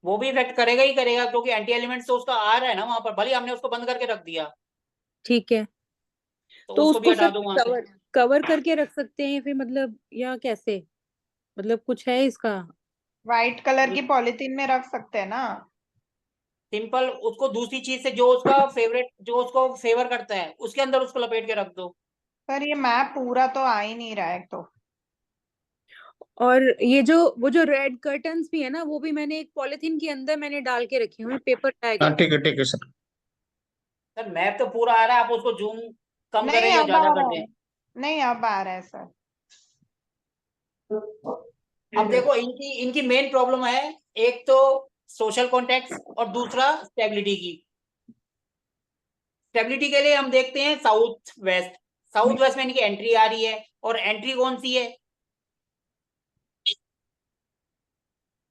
वो भी इफेक्ट करेगा ही करेगा, क्योंकि एंटी एलिमेंट्स तो उसका आ रहा है ना वहां पर, भले ही हमने उसको बंद करके रख दिया, ठीक है। तो तो उसको भी उसको हटा सर दो वहां से। कवर कवर करके रख सकते हैं फिर, मतलब, या कैसे? मतलब कुछ है इसका? व्हाइट कलर की पॉलिथीन में रख सकते हैं ना। सिंपल, उसको दूसरी चीज से जो उसका फेवरेट, जो उसको फेवर करता है उसके अंदर उसको लपेट के रख दो। पर ये मैप पूरा तो आ ही नहीं रहा है तो। और ये जो वो जो रेड कर्टन्स भी है ना, वो भी मैंने एक पॉलिथीन के अंदर मैंने डाल के रखे हुए हैं, पेपर टैग हाँ, है। ठीक है सर। सर मैप तो पूरा आ रहा है, आप उसको जूम कम करें नहीं या अब आ ज्यादा कर रहा दें? है, नहीं अब आ रहा है सर। अब देखो, इनकी इनकी मेन प्रॉब्लम है, एक तो सोशल कॉन्टेक्ट और दूसरा स्टेबिलिटी की। स्टेबिलिटी के लिए हम देखते हैं साउथ वेस्ट, साउथ वेस्ट में इनकी एंट्री आ रही है, और एंट्री कौन सी है?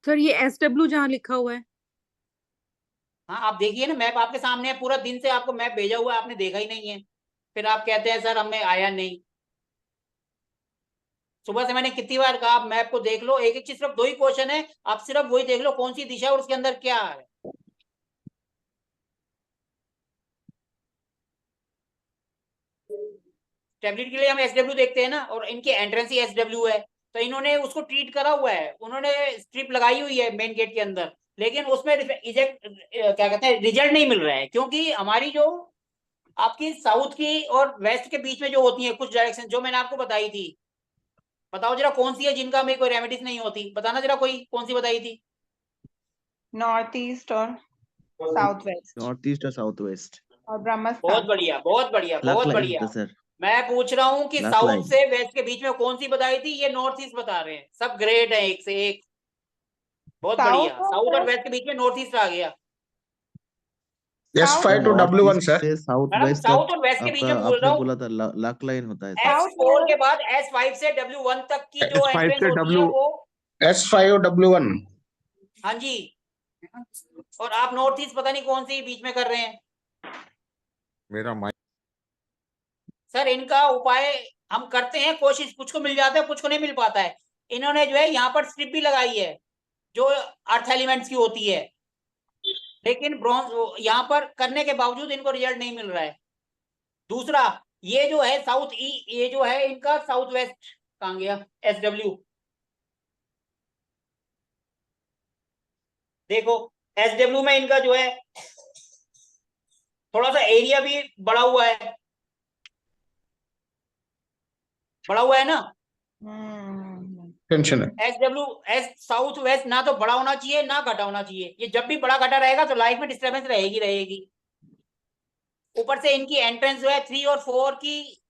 सर ये SW जहाँ लिखा हुआ है। हाँ आप देखिए ना, मैप आपके सामने है, पूरा दिन से आपको मैप भेजा हुआ है, आपने देखा ही नहीं है, फिर आप कहते हैं सर हमें आया नहीं। सुबह से मैंने कितनी बार कहा आप मैप को देख लो, एक एक चीज, सिर्फ दो ही क्वेश्चन है, आप सिर्फ वही देख लो कौन सी दिशा है और उसके अंदर क्या है। स्टेबिलिटी के लिए हम SW देखते हैं ना, और इनकी एंट्रेंस ही SW है, तो इन्होंने उसको ट्रीट करा हुआ है, उन्होंने स्ट्रिप लगाई हुई है मेन गेट के अंदर, लेकिन उसमें इजेक्ट क्या कहते हैं, रिजल्ट नहीं मिल रहा है, क्योंकि हमारी जो आपकी साउथ की और वेस्ट के बीच में जो होती है कुछ डायरेक्शन जो मैंने आपको बताई थी, बताओ जरा कौन सी है जिनका हमें कोई रेमेडीज नहीं होती, बताना जरा कोई कौन सी बताई थी? नॉर्थ ईस्ट और साउथ वेस्ट नॉर्थ ईस्ट और साउथ वेस्ट। और बहुत ब्रह्मस्थान। बढ़िया, बहुत बढ़िया, क्लॉक बहुत लाइन बढ़िया। होता सर, मैं पूछ रहा हूँ कि क्लॉक साउथ लाइन। से वेस्ट के बीच में कौन सी बताई थी, ये नॉर्थ ईस्ट बता रहे हैं, सब ग्रेट है एक से एक। बहुत South बढ़िया, और साउथ और west? वेस्ट के बीच में नॉर्थ ईस्ट आ गया। S5 to north W1 east sir. से साउथ मैडम वेस्ट साउथ तक और वेस्ट के बीच आपका में बोल आपने रहा हूँ। बोला था लक लाइन होता है। South S4 के west? बाद S5 से W1 तक की जो S5 एंट्रेंस से होती है W वो, S5 और W1। हाँ जी। और आप नॉर्थ ईस्ट पता नहीं कौन सी बीच में कर रहे हैं। मेरा माइक। सर इनका उपाय हम करते हैं, कोशिश, कुछ को मिल जाता है कुछ को नहीं मिल पाता है। इन्होंने जो है यहाँ पर स्ट्रिप भी लगाई है जो अर्थ एलिमेंट्स की होती है, लेकिन ब्रॉन्ज यहाँ पर करने के बावजूद इनको रिजल्ट नहीं मिल रहा है। दूसरा, ये जो है साउथ ई, ये जो है इनका साउथ वेस्ट कहाँ गया, SW। देखो SW में इनका जो है थोड़ा सा एरिया भी बढ़ा हुआ है, बढ़ा हुआ है ना। टेंशन है। SW एस साउथ वेस्ट ना तो बड़ा होना चाहिए ना घटा होना चाहिए। ये जब भी बड़ा घटा रहेगा तो लाइफ में डिस्टर्बेंस रहेगी रहेगी। ऊपर से इनकी एंट्रेंस जो है 3 और 4 की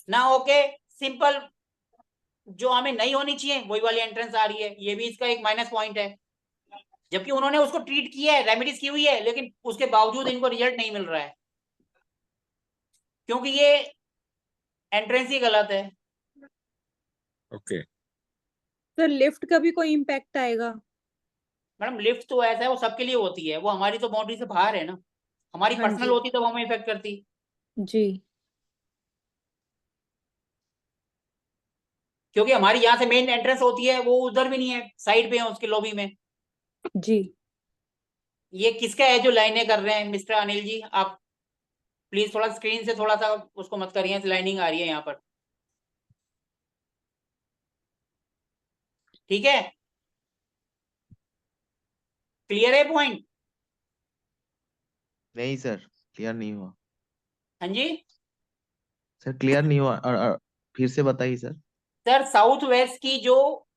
ना होके सिंपल जो हमें नहीं होनी चाहिए वही वाली एंट्रेंस आ रही है। ये भी इसका एक माइनस पॉइंट है, जबकि उन्होंने उसको ट्रीट किया है, रेमेडीज की हुई है, लेकिन उसके बावजूद इनको रिजल्ट नहीं मिल रहा है क्योंकि ये एंट्रेंस ही गलत है। ओके। सर लिफ्ट का भी कोई इम्पैक्ट आएगा? मैडम लिफ्ट तो ऐसा है वो सबके लिए होती है, वो हमारी तो बाउंड्री से बाहर है ना। हमारी हाँ पर्सनल जी होती तो हमें इफेक्ट करती। जी। क्योंकि हमारी यहाँ से मेन एंट्रेंस होती है वो उधर भी नहीं है, साइड पे है उसके लॉबी में। जी ये किसका है जो लाइनें कर रहे हैं मिस्टर अनिल जी? आप प्लीज थोड़ा स्क्रीन से थोड़ा सा उसको मत करिए, लाइनिंग आ रही है यहाँ पर, ठीक है? क्लियर है पॉइंट? नहीं सर, क्लियर नहीं हुआ हाँ जी सर, क्लियर नहीं हुआ। फिर से बताइए सर। सर, साउथ वेस्ट की जो,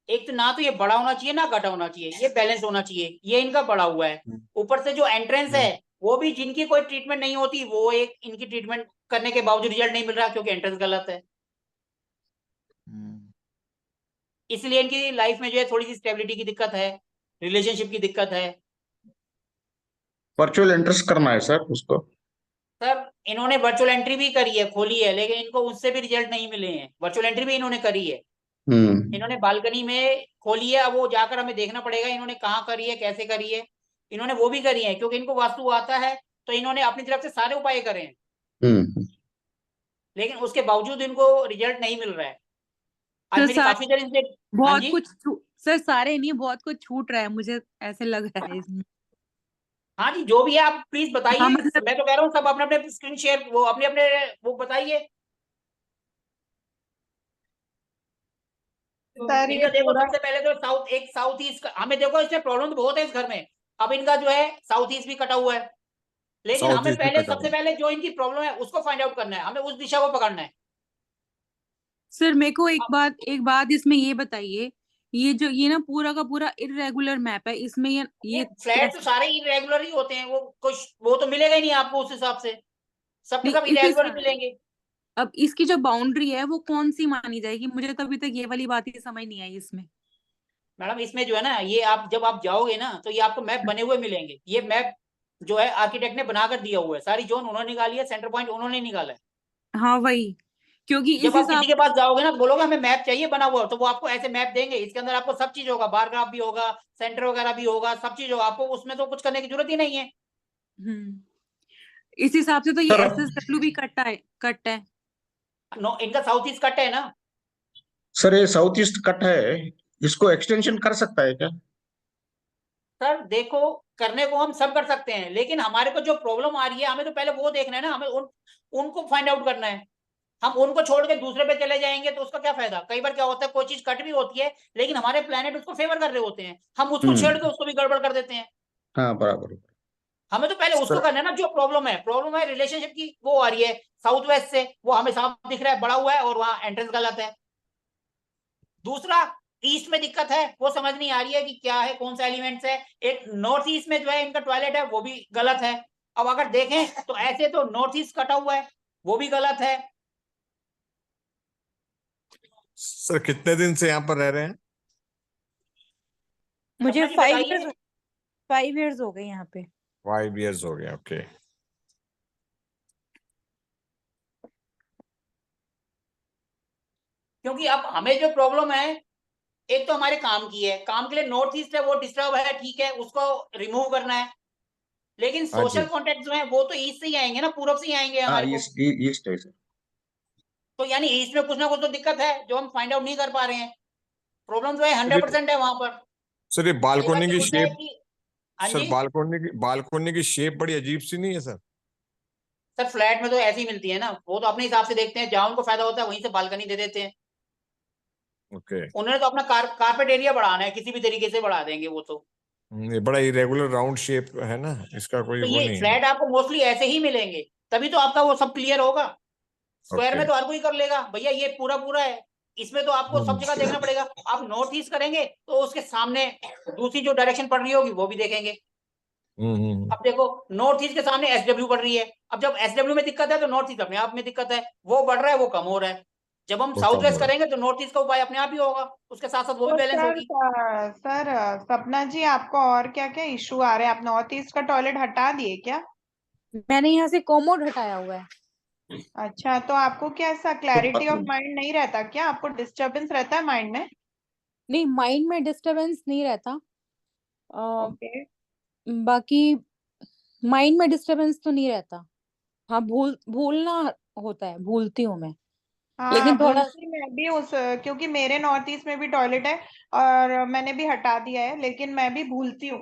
एक तो ना तो ये बड़ा होना चाहिए ना घटा होना चाहिए, ये बैलेंस होना चाहिए, ये इनका बड़ा हुआ है। ऊपर से जो एंट्रेंस है वो भी जिनकी कोई ट्रीटमेंट नहीं होती वो एक इनकी ट्रीटमेंट करने के बावजूद रिजल्ट नहीं मिल रहा क्योंकि एंट्रेंस गलत है। इसलिए इनकी लाइफ में जो है थोड़ी सी स्टेबिलिटी की दिक्कत है, रिलेशनशिप की दिक्कत है। वर्चुअल एंट्रेंस करना है सर उसको। सर इन्होंने वर्चुअल एंट्री भी करी है, खोली है, लेकिन इनको उससे भी रिजल्ट नहीं मिले हैं। वर्चुअल एंट्री भी इन्होंने करी है, इन्होंने बालकनी में खोली है, अब वो जाकर हमें देखना पड़ेगा इन्होंने कहाँ करी है, कैसे करी है। इन्होंने वो भी करी है क्योंकि इनको वास्तु आता है, तो इन्होंने अपनी तरफ से सारे उपाय करे हैं, लेकिन उसके बावजूद इनको रिजल्ट नहीं मिल रहा है। आज सर मेरी काफी देर इनसे, हाँ बहुत जी, कुछ सर सारे नहीं, बहुत कुछ छूट रहा है मुझे ऐसे लग रहा है इसमें। हाँ जी, जो भी है आप प्लीज बताइए। हाँ मतलब मैं तो कह रहा हूँ सब अपने अपने स्क्रीन शेयर, वो अपने अपने वो बताइए। सर ये इनका देखो पूरा सबसे पहले तो साउथ, एक साउथ ईस्ट, हमें देखो इसमें प्रॉब्लम तो बहुत है इस घर में। अब इनका जो है साउथ ईस्ट भी कटा हुआ है, लेकिन साउथ हमें ईस्ट में पहले कटा सबसे हुआ। पहले जो इनकी प्रॉब्लम है उसको फाइंड आउट करना है, हमें उस दिशा को पकड़ना है। सर मेरे को एक बात इसमें ये बताइए, ये जो ये ना पूरा का पूरा इरेगुलर मैप है, इसमें ये फ्लैट तो कैसे? सारे इरेगुलर ही होते हैं, वो कुछ वो तो मिलेगा ही नहीं आपको उस हिसाब से, सबके नहीं सब इस इरेगुलर ही हिसाब, मिलेंगे। अब इसकी जो बाउंड्री है वो कौन सी मानी जाएगी? मुझे तो अभी तक ये वाली बात ही समझ नहीं आई इसमें। मैडम इसमें जो है ना, ये आप जब आप जाओगे ना तो ये आपको मैप बने हुए मिलेंगे। ये मैप जो है आर्किटेक्ट ने बनाकर दिया हुआ है, सारी जोन उन्होंने निकाली है, सेंटर पॉइंट उन्होंने निकाला है। हाँ वही, क्योंकि इस जब आप हिसाब किसी के पास जाओगे ना तो बोलोगे हमें मैप चाहिए बना हुआ, तो वो आपको ऐसे मैप देंगे, इसके अंदर आपको सब चीज होगा, बार ग्राफ भी होगा, सेंटर वगैरह भी होगा, सब चीज होगा, आपको उसमें तो कुछ करने की जरूरत ही नहीं है। इस हिसाब से तो ये सर SSW भी कट है। नो, इनका साउथ ईस्ट कट है ना। सर ये साउथ ईस्ट कट है, इसको एक्सटेंशन कर सकता है क्या? सर देखो, करने को हम सब कर सकते हैं, लेकिन हमारे को जो प्रॉब्लम आ रही है हमें तो पहले वो देखना है ना, हमें उनको फाइंड आउट करना है। हम उनको छोड़ के दूसरे पे चले जाएंगे तो उसका क्या फायदा? कई बार क्या होता है, कोई चीज कट भी होती है लेकिन हमारे प्लेनेट उसको फेवर कर रहे होते हैं, हम उसको छेड़ के उसको भी गड़बड़ कर देते हैं। हाँ बराबर। हमें तो पहले उसको सर करना है ना जो प्रॉब्लम है रिलेशनशिप की, वो आ रही है साउथ वेस्ट से, वो हमें साफ दिख रहा है बड़ा हुआ है और वहां एंट्रेंस गलत है। दूसरा, ईस्ट में दिक्कत है, वो समझ नहीं आ रही है कि क्या है, कौन सा एलिमेंट्स है। एक नॉर्थ ईस्ट में जो है इनका टॉयलेट है वो भी गलत है। अब अगर देखें तो ऐसे तो नॉर्थ ईस्ट कटा हुआ है, वो भी गलत है। सर कितने दिन से यहाँ पर रह रहे हैं? मुझे सपना जी बताइए। 5 इयर्स हो गए यहाँ पे। 5 years हो गए, ओके। क्योंकि अब हमें जो प्रॉब्लम है, एक तो हमारे काम की है, काम के लिए नॉर्थ ईस्ट है वो डिस्टर्ब है, ठीक है, उसको रिमूव करना है। लेकिन हाँ जी। सोशल कॉन्टेक्ट जो है वो तो ईस्ट से ही आएंगे ना, पूरब से ही आएंगे हाँ हमारे को। ईस्ट है सर। तो यानी ईस्ट में कुछ ना कुछ तो दिक्कत है जो हम फाइंड आउट नहीं कर पा रहे हैं। प्रॉब्लम जो है सर 100% है वहां पर। सर, ये एक बार बालकोनी ये की होता है शेप, कि हाँ सर जी बालकोनी की शेप बड़ी अजीब सी नहीं है सर? सर, फ्लैट में तो ऐसी ही मिलती है ना, वो तो अपने हिसाब से देखते हैं, जहां उनको फायदा होता है वहीं से बालकनी दे देते हैं। ओके। उन्होंने तो अपना कारपेट एरिया बढ़ाना है, किसी भी तरीके से बढ़ा देंगे वो तो। ये बड़ा इरेगुलर राउंड शेप है ना, इसका कोई तो वो ये नहीं है। फ्लैट आपको मोस्टली ऐसे ही मिलेंगे, तभी तो आपका वो सब क्लियर होगा। Square okay. में तो हर कोई कर लेगा भैया, ये पूरा पूरा है। इसमें तो आपको सब जगह देखना पड़ेगा। आप नॉर्थ ईस्ट करेंगे तो उसके सामने दूसरी जो डायरेक्शन पड़ रही होगी वो भी देखेंगे। अब देखो, नॉर्थ ईस्ट के सामने एसडब्ल्यू बढ़ रही है। अब जब एसडब्ल्यू में दिक्कत है तो नॉर्थ ईस्ट अपने आप में दिक्कत है, वो बढ़ रहा है वो कम हो रहा है। जब हम वो साउथ कम हो वेस्ट रहा है। करेंगे तो नॉर्थ ईस्ट का उपाय अपने आप ही होगा, उसके साथ साथ वो भी तो बैलेंस होगी। सर सपना जी, आपको और क्या क्या इशू आ रहे हैं? आप नॉर्थ ईस्ट का टॉयलेट हटा दिए क्या? मैंने यहाँ से कोमोड हटाया हुआ है। अच्छा, तो आपको क्या ऐसा क्लैरिटी ऑफ माइंड नहीं रहता क्या? आपको डिस्टरबेंस रहता है माइंड में? नहीं, माइंड में डिस्टरबेंस नहीं रहता। ओके। बाकी माइंड में डिस्टरबेंस तो नहीं रहता। हाँ, भूलना होता है, भूलती हूँ मैं। हाँ, लेकिन थोड़ा भूलती मैं भी उस, क्योंकि मेरे नॉर्थ ईस्ट में भी टॉयलेट है और मैंने भी हटा दिया है, लेकिन मैं भी भूलती हूँ।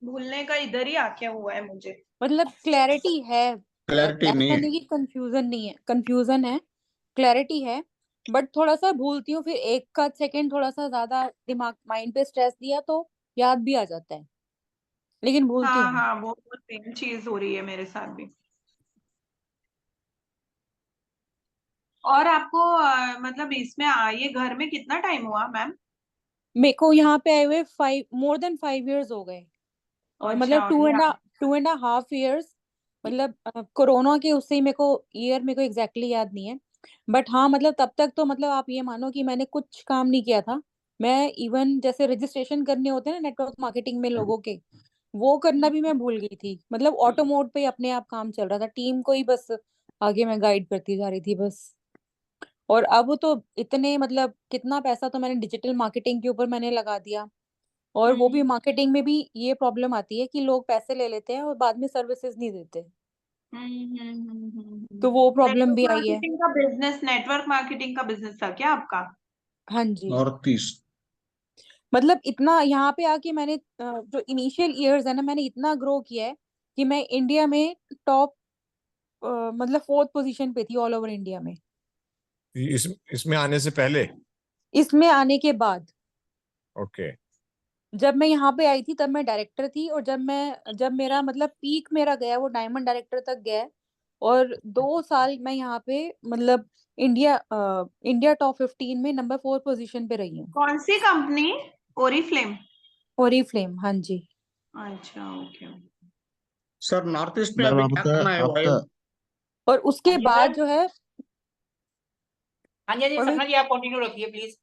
भूलने का इधर ही आके हुआ है मुझे। मतलब क्लैरिटी है, क्लैरिटी नहीं ऐसा है। नहीं कि कंफ्यूजन नहीं है, कंफ्यूजन है, क्लैरिटी है। बट थोड़ा सा भूलती हूँ, फिर एक का सेकंड थोड़ा सा ज्यादा दिमाग माइंड पे स्ट्रेस दिया तो याद भी आ जाता है, लेकिन भूलती हाँ हूँ। हाँ, वो सेम चीज हो रही है मेरे साथ भी। और आपको मतलब इसमें ये घर में कितना टाइम हुआ मैम? मेरे को यहाँ पे आए हुए मोर देन 5 इयर्स हो गए। और अच्छा, मतलब और ये 2.5 इयर्स, मतलब कोरोना के उससे ही मेरे को एग्जैक्टली याद नहीं है। बट हाँ, मतलब तब तक तो मतलब आप ये मानो कि मैंने कुछ काम नहीं किया था। मैं इवन जैसे रजिस्ट्रेशन करने होते हैं ना नेटवर्क मार्केटिंग में लोगों के, वो करना भी मैं भूल गई थी। मतलब ऑटो मोड पे अपने आप काम चल रहा था, टीम को ही बस आगे मैं गाइड करती जा रही थी बस। और अब तो इतने मतलब कितना पैसा तो मैंने डिजिटल मार्केटिंग के ऊपर मैंने लगा दिया। और वो भी मार्केटिंग में भी ये प्रॉब्लम आती है कि लोग पैसे ले लेते हैं और बाद में सर्विसेज नहीं देते, तो वो प्रॉब्लम नेटवर्क भी आई है। मार्केटिंग का बिजनेस, नेटवर्क मार्केटिंग का बिजनेस था क्या आपका? हाँ जी। North east. मतलब इतना यहाँ पे आके मैंने जो इनिशियल इयर्स है ना, मैंने इतना ग्रो किया है कि मैं इंडिया में टॉप मतलब 4th पोजीशन पे थी ऑल ओवर इंडिया में। इसमें आने से पहले? इसमें आने के बाद, ओके। जब मैं यहाँ पे आई थी तब मैं डायरेक्टर थी, और जब मेरा मतलब पीक मेरा गया वो डायमंड डायरेक्टर तक गया है। और 2 साल मैं यहाँ पे मतलब इंडिया टॉप 15 में नंबर 4 पोजीशन पे रही हूँ। कौन सी कंपनी? ओरिफ्लेम? ओरिफ्लेम, हाँ जी। अच्छा, ओके। सर नॉर्थ ईस्ट में मैम अभी क्या आपका करना है भाई? आपका और हाँ उसके जी बाद सर। जो है, हाँ जी और वही सपना जी, आप कंटिन्यू रखिए प्लीज।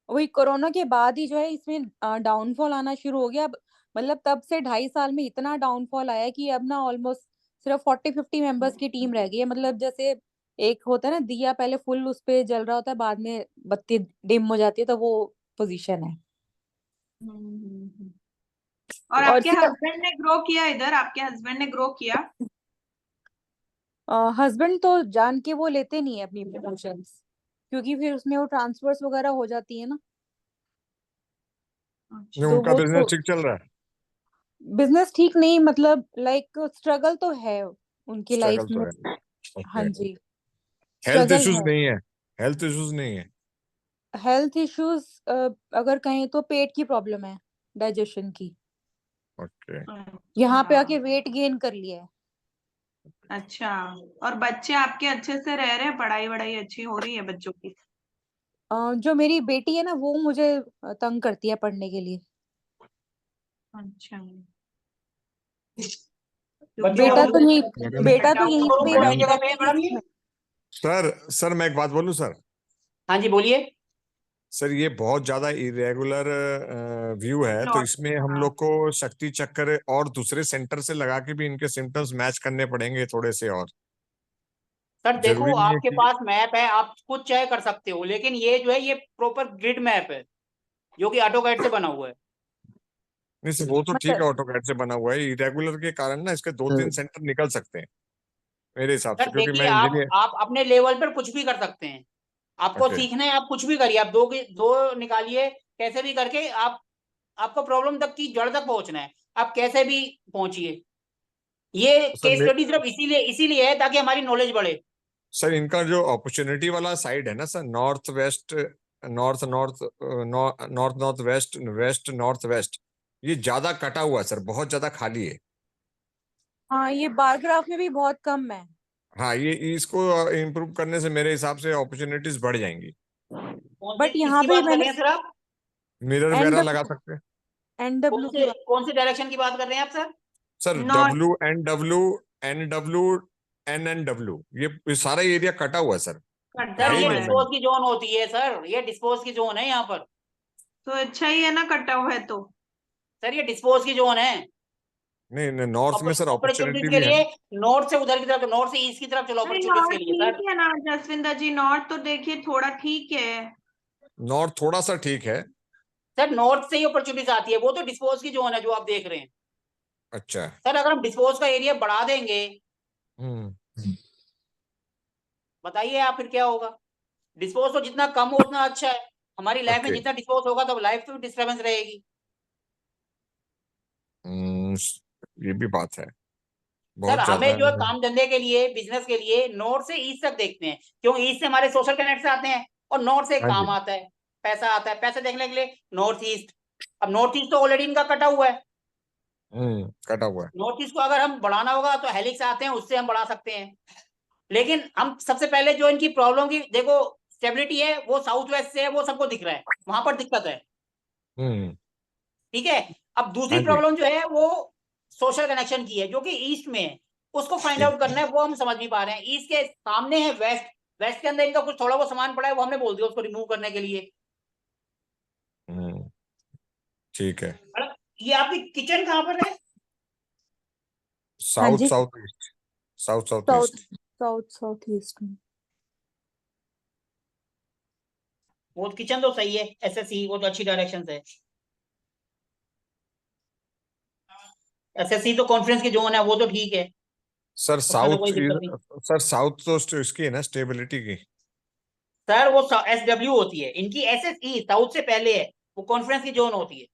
वही कोरोना के बाद ही जो है इसमें डाउनफॉल आना शुरू हो गया। अब मतलब तब से 2.5 साल में इतना डाउनफॉल आया है कि अब ना ऑलमोस्ट सिर्फ 40-50 मेंबर्स की टीम रह गई है। मतलब जैसे एक होता है ना दिया, पहले फुल उस पे जल रहा होता है, बाद में बत्ती डिम हो जाती है, तो वो पोजीशन है। और और आपके हस्बैंड ने ग्रो किया इधर? आपके हस्बैंड ने ग्रो किया? हस्बैंड तो जान के वो लेते नहीं है अपनी प्रमोशंस, क्योंकि फिर उसमें वो ट्रांसफर्स वगैरह हो जाती है ना। नहीं, तो उनका वो बिजनेस तो ठीक चल रहा है? बिजनेस ठीक नहीं, मतलब लाइक स्ट्रगल तो है उनकी लाइफ स्ट्रगल तो में। है। हाँ ओके। जी, हेल्थ स्ट्रगल इश्यूज है। नहीं है? हेल्थ इश्यूज नहीं है? हेल्थ इश्यूज अगर कहें तो पेट की प्रॉब्लम है, डाइजेशन की। ओके। यहाँ पे आके अच्छा। वेट गेन कर लिया है। अच्छा, और बच्चे आपके अच्छे से रह रहे हैं? पढ़ाई वढ़ाई अच्छी हो रही है बच्चों की? जो मेरी बेटी है ना, वो मुझे तंग करती है पढ़ने के लिए। अच्छा। बच्चों बेटा को तो यही मैडम बेटा तो यहीं पे कौन सी मैडम जगह बैठा पे है है मैडम east ये? में। सर मैं एक बात बोलूं सर? हाँ जी बोलिए। सर ये बहुत ज्यादा इरेगुलर व्यू है, तो Not- इसमें हम हाँ। लोग को शक्ति चक्र और दूसरे सेंटर से लगा के भी इनके सिम्टम्स मैच करने पड़ेंगे थोड़े से। और सर देखो जरूरी नहीं है आपके कि पास मैप है, आप खुद चाहे कर सकते हो, लेकिन ये जो है ये प्रॉपर ग्रिड मैप है जो कि ऑटोकैड से बना हुआ है। नहीं सर, वो तो ठीक मतलब है, ऑटोकैड से बना हुआ है। इरेगुलर के कारण ना इसके 2-3 सर सेंटर निकल सकते हैं मेरे हिसाब सर से, क्योंकि देखिए मैं इंजीनियर। आप अपने लेवल पर कुछ भी कर सकते हैं, आपको ओके। सीखना है आप कुछ भी करिए, आप दो निकालिए कैसे भी करके, आप आपको प्रॉब्लम तक की जड़ तक पहुंचना है, आप कैसे भी पहुंचिए। ये सर केस स्टडी सिर्फ इसीलिए है ताकि हमारी नॉलेज बढ़े। सर इनका जो अपॉर्चुनिटी वाला साइड है ना sir, north west, north north, north north west, west north west, ये ज्यादा कटा हुआ है सर, बहुत ज्यादा खाली है। हाँ, ये बार ग्राफ में भी बहुत कम है। हाँ, ये इसको इम्प्रूव करने से मेरे हिसाब से अपॉर्चुनिटीज बढ़ जाएंगी। कौन सी बट यहाँ किसकी पे बात कर मैंने रहे हैं सर आप? मिरर वगैरह लगा सकते हैं NW की बात। कौन से डायरेक्शन की बात कर रहे हैं आप sir? Sir. Not- WNW, NW, NNW, ये सारा एरिया कटा हुआ है सर, कटा सर है ही ये हुआ नहीं है डिस्पोज की जोन होती है सर, ये डिस्पोज की जोन है यहाँ पर। तो अच्छा ही है ना, कटा हुआ है तो। सर ये डिस्पोज की जोन है। नहीं नहीं, नॉर्थ में सर अपॉर्चुनिटीज अपॉर्चुनिटी के भी है लिए ना। नॉर्थ से उधर की तरफ, नॉर्थ से ईस्ट की तरफ चलो नहीं, अपॉर्चुनिटीज के नॉर्थ लिए ठीक सर। है ना जसविंदर जी, नॉर्थ तो देखिए थोड़ा ठीक है। नॉर्थ थोड़ा सा ठीक है। सर नॉर्थ से ही अपॉर्चुनिटीज आती है, वो तो डिस्पोज की जोन है जो आप देख रहे हैं। अच्छा। सर अगर हम डिस्पोज का एरिया बढ़ा देंगे, हम्म। बताइए आप फिर क्या होगा? डिस्पोज तो जितना कम हो उतना अच्छा है, हमारी लाइफ में ओके। जितना डिस्पोज होगा तब लाइफ तो डिस्टर्बेंस रहेगी। हम्म, ये भी बात है, सर बहुत ज्यादा हमें जो है है। काम धंधे के लिए, बिजनेस के लिए नॉर्थ से ईस्ट तक देखते हैं, क्यों? ईस्ट से हमारे सोशल कनेक्ट आते हैं और नॉर्थ से हाँ जी। काम आता है, पैसा आता है, पैसे देखने के लिए नॉर्थ ईस्ट। अब नॉर्थ ईस्ट तो ऑलरेडी इनका कटा हुआ है, कटा हुआ है। नॉर्थ ईस्ट को अगर हम बढ़ाना होगा तो हेलिक्स आते हैं उससे हम बढ़ा सकते हैं। लेकिन हम सबसे पहले जो इनकी प्रॉब्लम की देखो स्टेबिलिटी है वो साउथ वेस्ट से है, वो सबको दिख रहा है, वहां पर दिक्कत है। हम्म। ठीक है, अब दूसरी हाँ जी। प्रॉब्लम जो है वो सोशल कनेक्शन की है जो कि ईस्ट में है, उसको फाइंड ठीक। आउट करना है, वो हम समझ नहीं पा रहे हैं। ईस्ट के सामने है वेस्ट, वेस्ट के अंदर इनका कुछ थोड़ा बहुत सामान पड़ा है, वो हमने बोल दिया उसको रिमूव करने के लिए। हम्म। ठीक है। मैडम ये आपकी किचन कहाँ पर है? हाँ साउथ जी, south east, south south south east. South south east में। वो किचन तो सही है, एसएससी वो तो अच्छी डायरेक्शन है। एसएससी तो कॉन्फ्रेंस की जोन है, वो तो ठीक है, सर उसमें तो कोई साउथ, दिक्कत नहीं। सर साउथ तो इसकी है ना स्टेबिलिटी की। सर वो एसडब्ल्यू होती है इनकी, एसएसई साउथ से पहले है, वो कॉन्फ्रेंस की जोन होती है।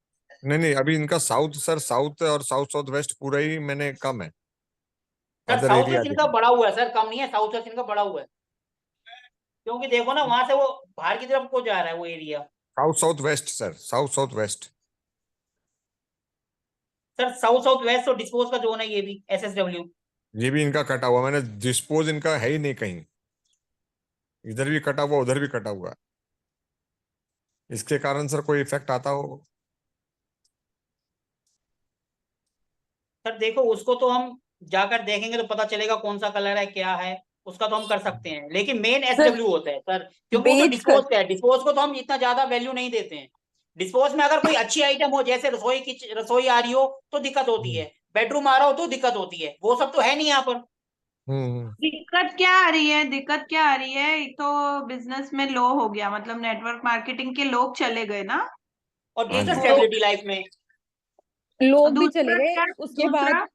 नहीं नहीं, अभी इनका साउथ सर, साउथ और साउथ साउथ वेस्ट पूरा ही मैंने कम है, sir other south area west इनका देखिए। बड़ा हुआ है सर, कम नहीं है, साउथ वेस्ट इनका बड़ा हुआ है, क्योंकि देखो ना वहां से वो बाहर की तरफ को जा रहा है वो area. South south waste sir, south south waste. Sir south south waste तो डिस्पोज का जोन है ये भी, एसएसडब्ल्यू। ये भी इनका कटा हुआ, मैंने डिस्पोज इनका है ही नहीं कहीं, इधर भी कटा हुआ उधर भी कटा हुआ। इसके कारण सर कोई इफेक्ट आता हो? सर देखो उसको तो हम जाकर देखेंगे तो पता चलेगा कौन सा कलर है क्या है, उसका तो हम कर सकते हैं, लेकिन मेन सर एसडब्ल्यू होता है सर, क्योंकि वो तो बेच कर डिस्पोज का है, डिस्पोज को तो हम इतना ज्यादा वैल्यू नहीं देते हैं। डिस्पोज में अगर कोई अच्छी आइटम हो, जैसे रसोई की रसोई आ रही हो तो दिक्कत होती है, बेडरूम आ रहा हो तो दिक्कत होती है, वो सब तो है नहीं यहाँ पर। हम्म। दिक्कत क्या आ रही है, दिक्कत क्या आ रही है? एक तो बिजनेस में लो हो गया, मतलब नेटवर्क मार्केटिंग के लोग चले गए ना। और हाँ दूसरा जी। लोग स्टेबिलिटी लाइफ में। लोग भी चले दूसरा गए। क्या? उसके बाद दूसरा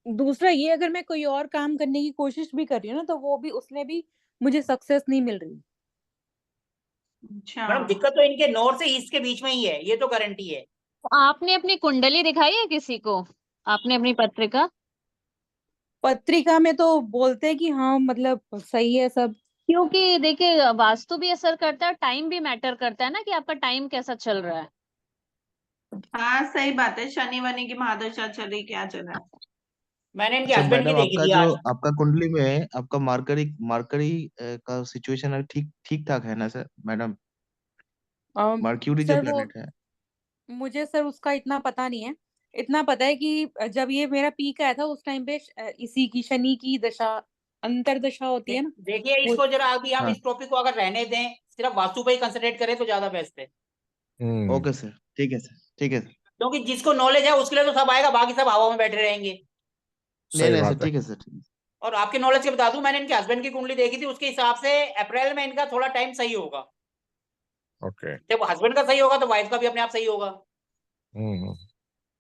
दूसरा ये, अगर मैं कोई और काम करने की कोशिश भी कर रही हूँ ना, तो वो भी उसमें भी मुझे सक्सेस नहीं मिल रही। अच्छा, मैडम दिक्कत तो इनके नॉर्थ से ईस्ट के बीच में ही है, ये तो गारंटी है। आपने अपनी कुंडली दिखाई है किसी को? आपने अपनी पत्रिका? पत्रिका में तो बोलते हैं कि हाँ मतलब सही है सब। क्योंकि देखिए वास्तु भी असर करता है, टाइम भी मैटर करता है ना, कि आपका टाइम कैसा चल रहा है। हाँ सही बात है। शनि वनी की महादशा चली, क्या चला है? मैंने इनके अच्छा हस्बैंड की मैडम, देखी आपका थी जो आज। आपका कुंडली में आपका मार्करी मार्करी का सिचुएशन ठीक ठीक ठाक है ना सर मैडम? मर्क्यूरी जो सर वो प्लेनेट है। मुझे सर उसका इतना पता नहीं है। इतना पता है कि जब ये मेरा पीक आया था उस टाइम पे इसी की शनि की दशा, अंतरदशा होती है ना देखिए वो। इसको जरा अभी हम हाँ इस टॉपिक को अगर रहने दें, सिर्फ वास्तु पे ही कंसंट्रेट करें तो ज्यादा बेस्ट है, ओके सर, ठीक है सर, ठीक है सर। क्योंकि जिसको नॉलेज है उसके लिए तो सब आएगा, बाकी सब हवा में बैठे रहेंगे। नहीं सही नहीं सर, बात है। ठीक है सर, ठीक है। और आपके नॉलेज के बता दूं, मैंने इनके हस्बैंड की कुंडली देखी थी, उसके हिसाब से अप्रैल में इनका थोड़ा टाइम सही होगा। ओके। जब हस्बैंड का सही होगा तो वाइफ का भी अपने आप सही होगा। हम्म।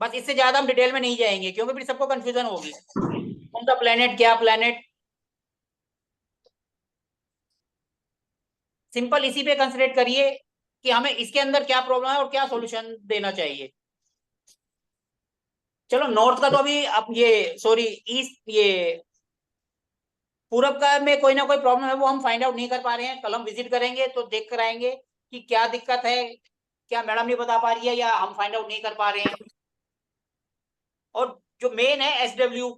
बस इससे ज्यादा हम डिटेल में नहीं जाएंगे, क्योंकि फिर सबको कंफ्यूजन होगी कौन सा प्लेनेट क्या प्लेनेट। सिंपल इसी पे कंसंट्रेट करिए कि हमें इसके अंदर क्या प्रॉब्लम है और क्या सॉल्यूशन देना चाहिए। चलो नॉर्थ का तो अभी अब ये सॉरी ईस्ट ये पूरब का में कोई ना कोई प्रॉब्लम है, वो हम फाइंड आउट नहीं कर पा रहे हैं। कल हम विजिट करेंगे तो देख कर आएंगे कि क्या दिक्कत है, क्या मैडम नहीं बता पा रही है या हम फाइंड आउट नहीं कर पा रहे हैं। और जो मेन है SW,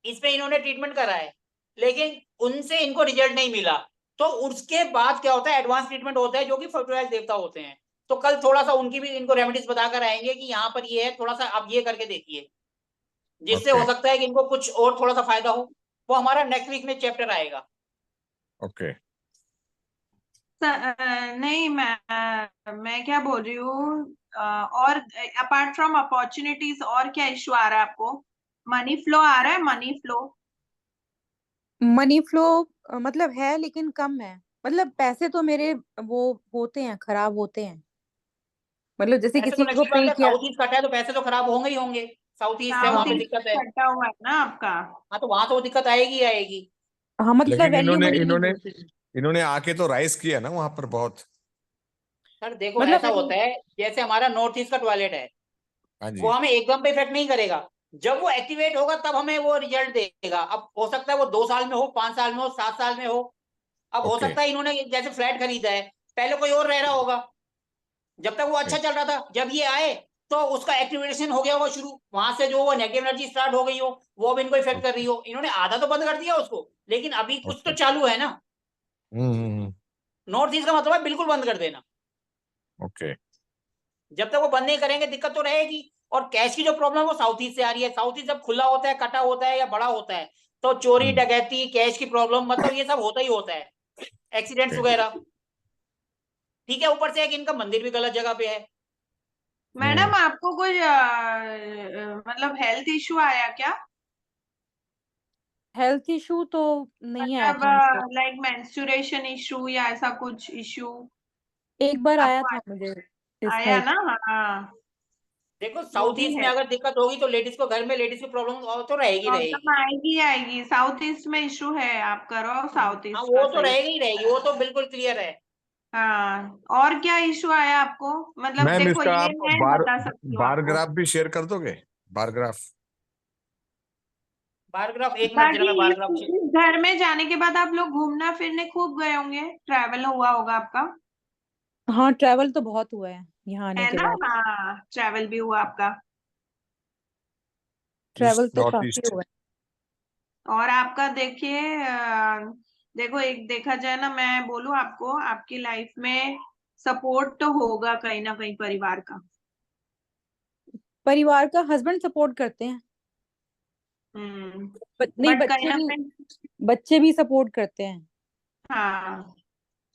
इसमें इन्होंने ट्रीटमेंट करा है लेकिन उनसे इनको रिजल्ट नहीं मिला, तो उसके बाद क्या होता है, एडवांस ट्रीटमेंट होता है जो कि फर्टिलाइज देवता होते हैं। तो कल थोड़ा सा उनकी भी इनको रेमेडीज बताकर आएंगे कि यहाँ पर ये है, थोड़ा सा आप ये करके देखिए, जिससे हो ओके। सकता है कि इनको कुछ और थोड़ा सा फायदा हो। वो हमारा नेक्स्ट वीक में चैप्टर आएगा। ओके। नहीं मैं क्या बोल रही हूँ, और अपार्ट फ्रॉम अपॉर्चुनिटीज और क्या इशू आ रहा है आपको? मनी फ्लो आ रहा है, मनी फ्लो? मनी फ्लो मतलब है लेकिन कम है। मतलब पैसे तो मेरे वो होते हैं, खराब होते हैं। मतलब जैसे ऐसे तो किसी को नेक्स्ट पे बात है, किया। साउथ ईस्ट कटा है तो पैसे तो खराब होंगे ही होंगे। साउथ ईस्ट है, साउथ वहां पे हाँ दिक्कत ईस्ट है। कटा हुआ है ना आपका? हाँ तो वहां तो वो दिक्कत आएगी ही आएगी। हाँ, मतलब लेकिन वैल्यू इन्होंने मनी नहीं इन्होंने मिलती। इन्होंने आके तो राइज किया ना वहां पर बहुत। सर देखो मतलब ऐसा होता है, जैसे हमारा नॉर्थ ईस्ट का टॉयलेट है, हाँ वो जी। हमें एकदम पे इफेक्ट नहीं करेगा। जब वो एक्टिवेट होगा तब हमें वो रिजल्ट देगा। अब हो सकता है वो 2 साल में हो, 5 साल में हो, 7 साल में हो। अब हो ओके। सकता है इन्होंने जैसे फ्लैट खरीदा है, पहले कोई और रह रहा होगा, जब तक वो अच्छा चल रहा था, जब ये आए तो उसका एक्टिवेशन हो गया होगा शुरू, वहां से जो वो नेगेटिव एनर्जी स्टार्ट हो गई हो, वो अब इनको इफेक्ट कर रही हो। इन्होंने आधा तो बंद कर दिया उसको, लेकिन अभी कुछ तो ओके। चालू है ना। हम्म। नॉर्थ ईस्ट का मतलब है बिल्कुल बंद कर देना। ओके। जब तक वो बंद नहीं करेंगे दिक्कत तो रहेगी। और कैश की जो प्रॉब्लम है वो साउथ ईस्ट से आ रही है। साउथ ईस्ट जब खुला होता है, कटा होता है या बड़ा होता है, तो चोरी हम्म। डकैती कैश की प्रॉब्लम मतलब ये सब होता ही होता है, एक्सीडेंट्स ओके। वगैरह। ठीक है, ऊपर से एक इनका मंदिर भी गलत जगह पे है। मैडम आपको कोई मतलब हेल्थ इशू आया क्या? हेल्थ इशू तो नहीं आया था मुझको। मतलब लाइक मेंस्ट्रुएशन इशू या ऐसा कुछ इशू एक बार आया आपको था मुझे इस आया टाइप। ना? हाँ, देखो वो साउथ भी ईस्ट में है। अगर दिक्कत होगी तो लेडीज को घर में लेडीज की प्रॉब्लम तो रहेगी प्रॉब्लम रहेगी। आएगी आएगी, साउथ ईस्ट में इशू है, आप करो साउथ हाँ ईस्ट का वो तो सही। रहेगी ही रहेगी, वो तो बिल्कुल क्लियर है। हाँ, और क्या इशू आया आपको? मतलब मैम देखो इसका ये आप मैं बार बता सकती हूँ बार आपको। ग्राफ भी शेयर कर दोगे? Bar graph. बारग्राफ, एक मिनट जरा बाकी मैं ये बारग्राफ। घर में जाने के बाद आप लोग घूमना फिरने खूब गए होंगे, ट्रैवल हुआ होगा आपका, हाँ ट्रैवल तो बहुत हुआ है यहाँ आने है के ना? बाद। हाँ, ट्रैवल भी हुआ आपका। ट्रैवल ईस्ट तो नॉर्थ काफी ईस्ट। हुआ है। और आपका देखिए देखो, एक देखा जाए ना, मैं बोलूं आपको, आपकी लाइफ में सपोर्ट तो होगा कहीं ना कहीं परिवार का। परिवार का हस्बैंड सपोर्ट करते हैं। हम्म। नहीं, बट कहीं ना कहीं, बच्चे भी सपोर्ट करते हैं। हाँ,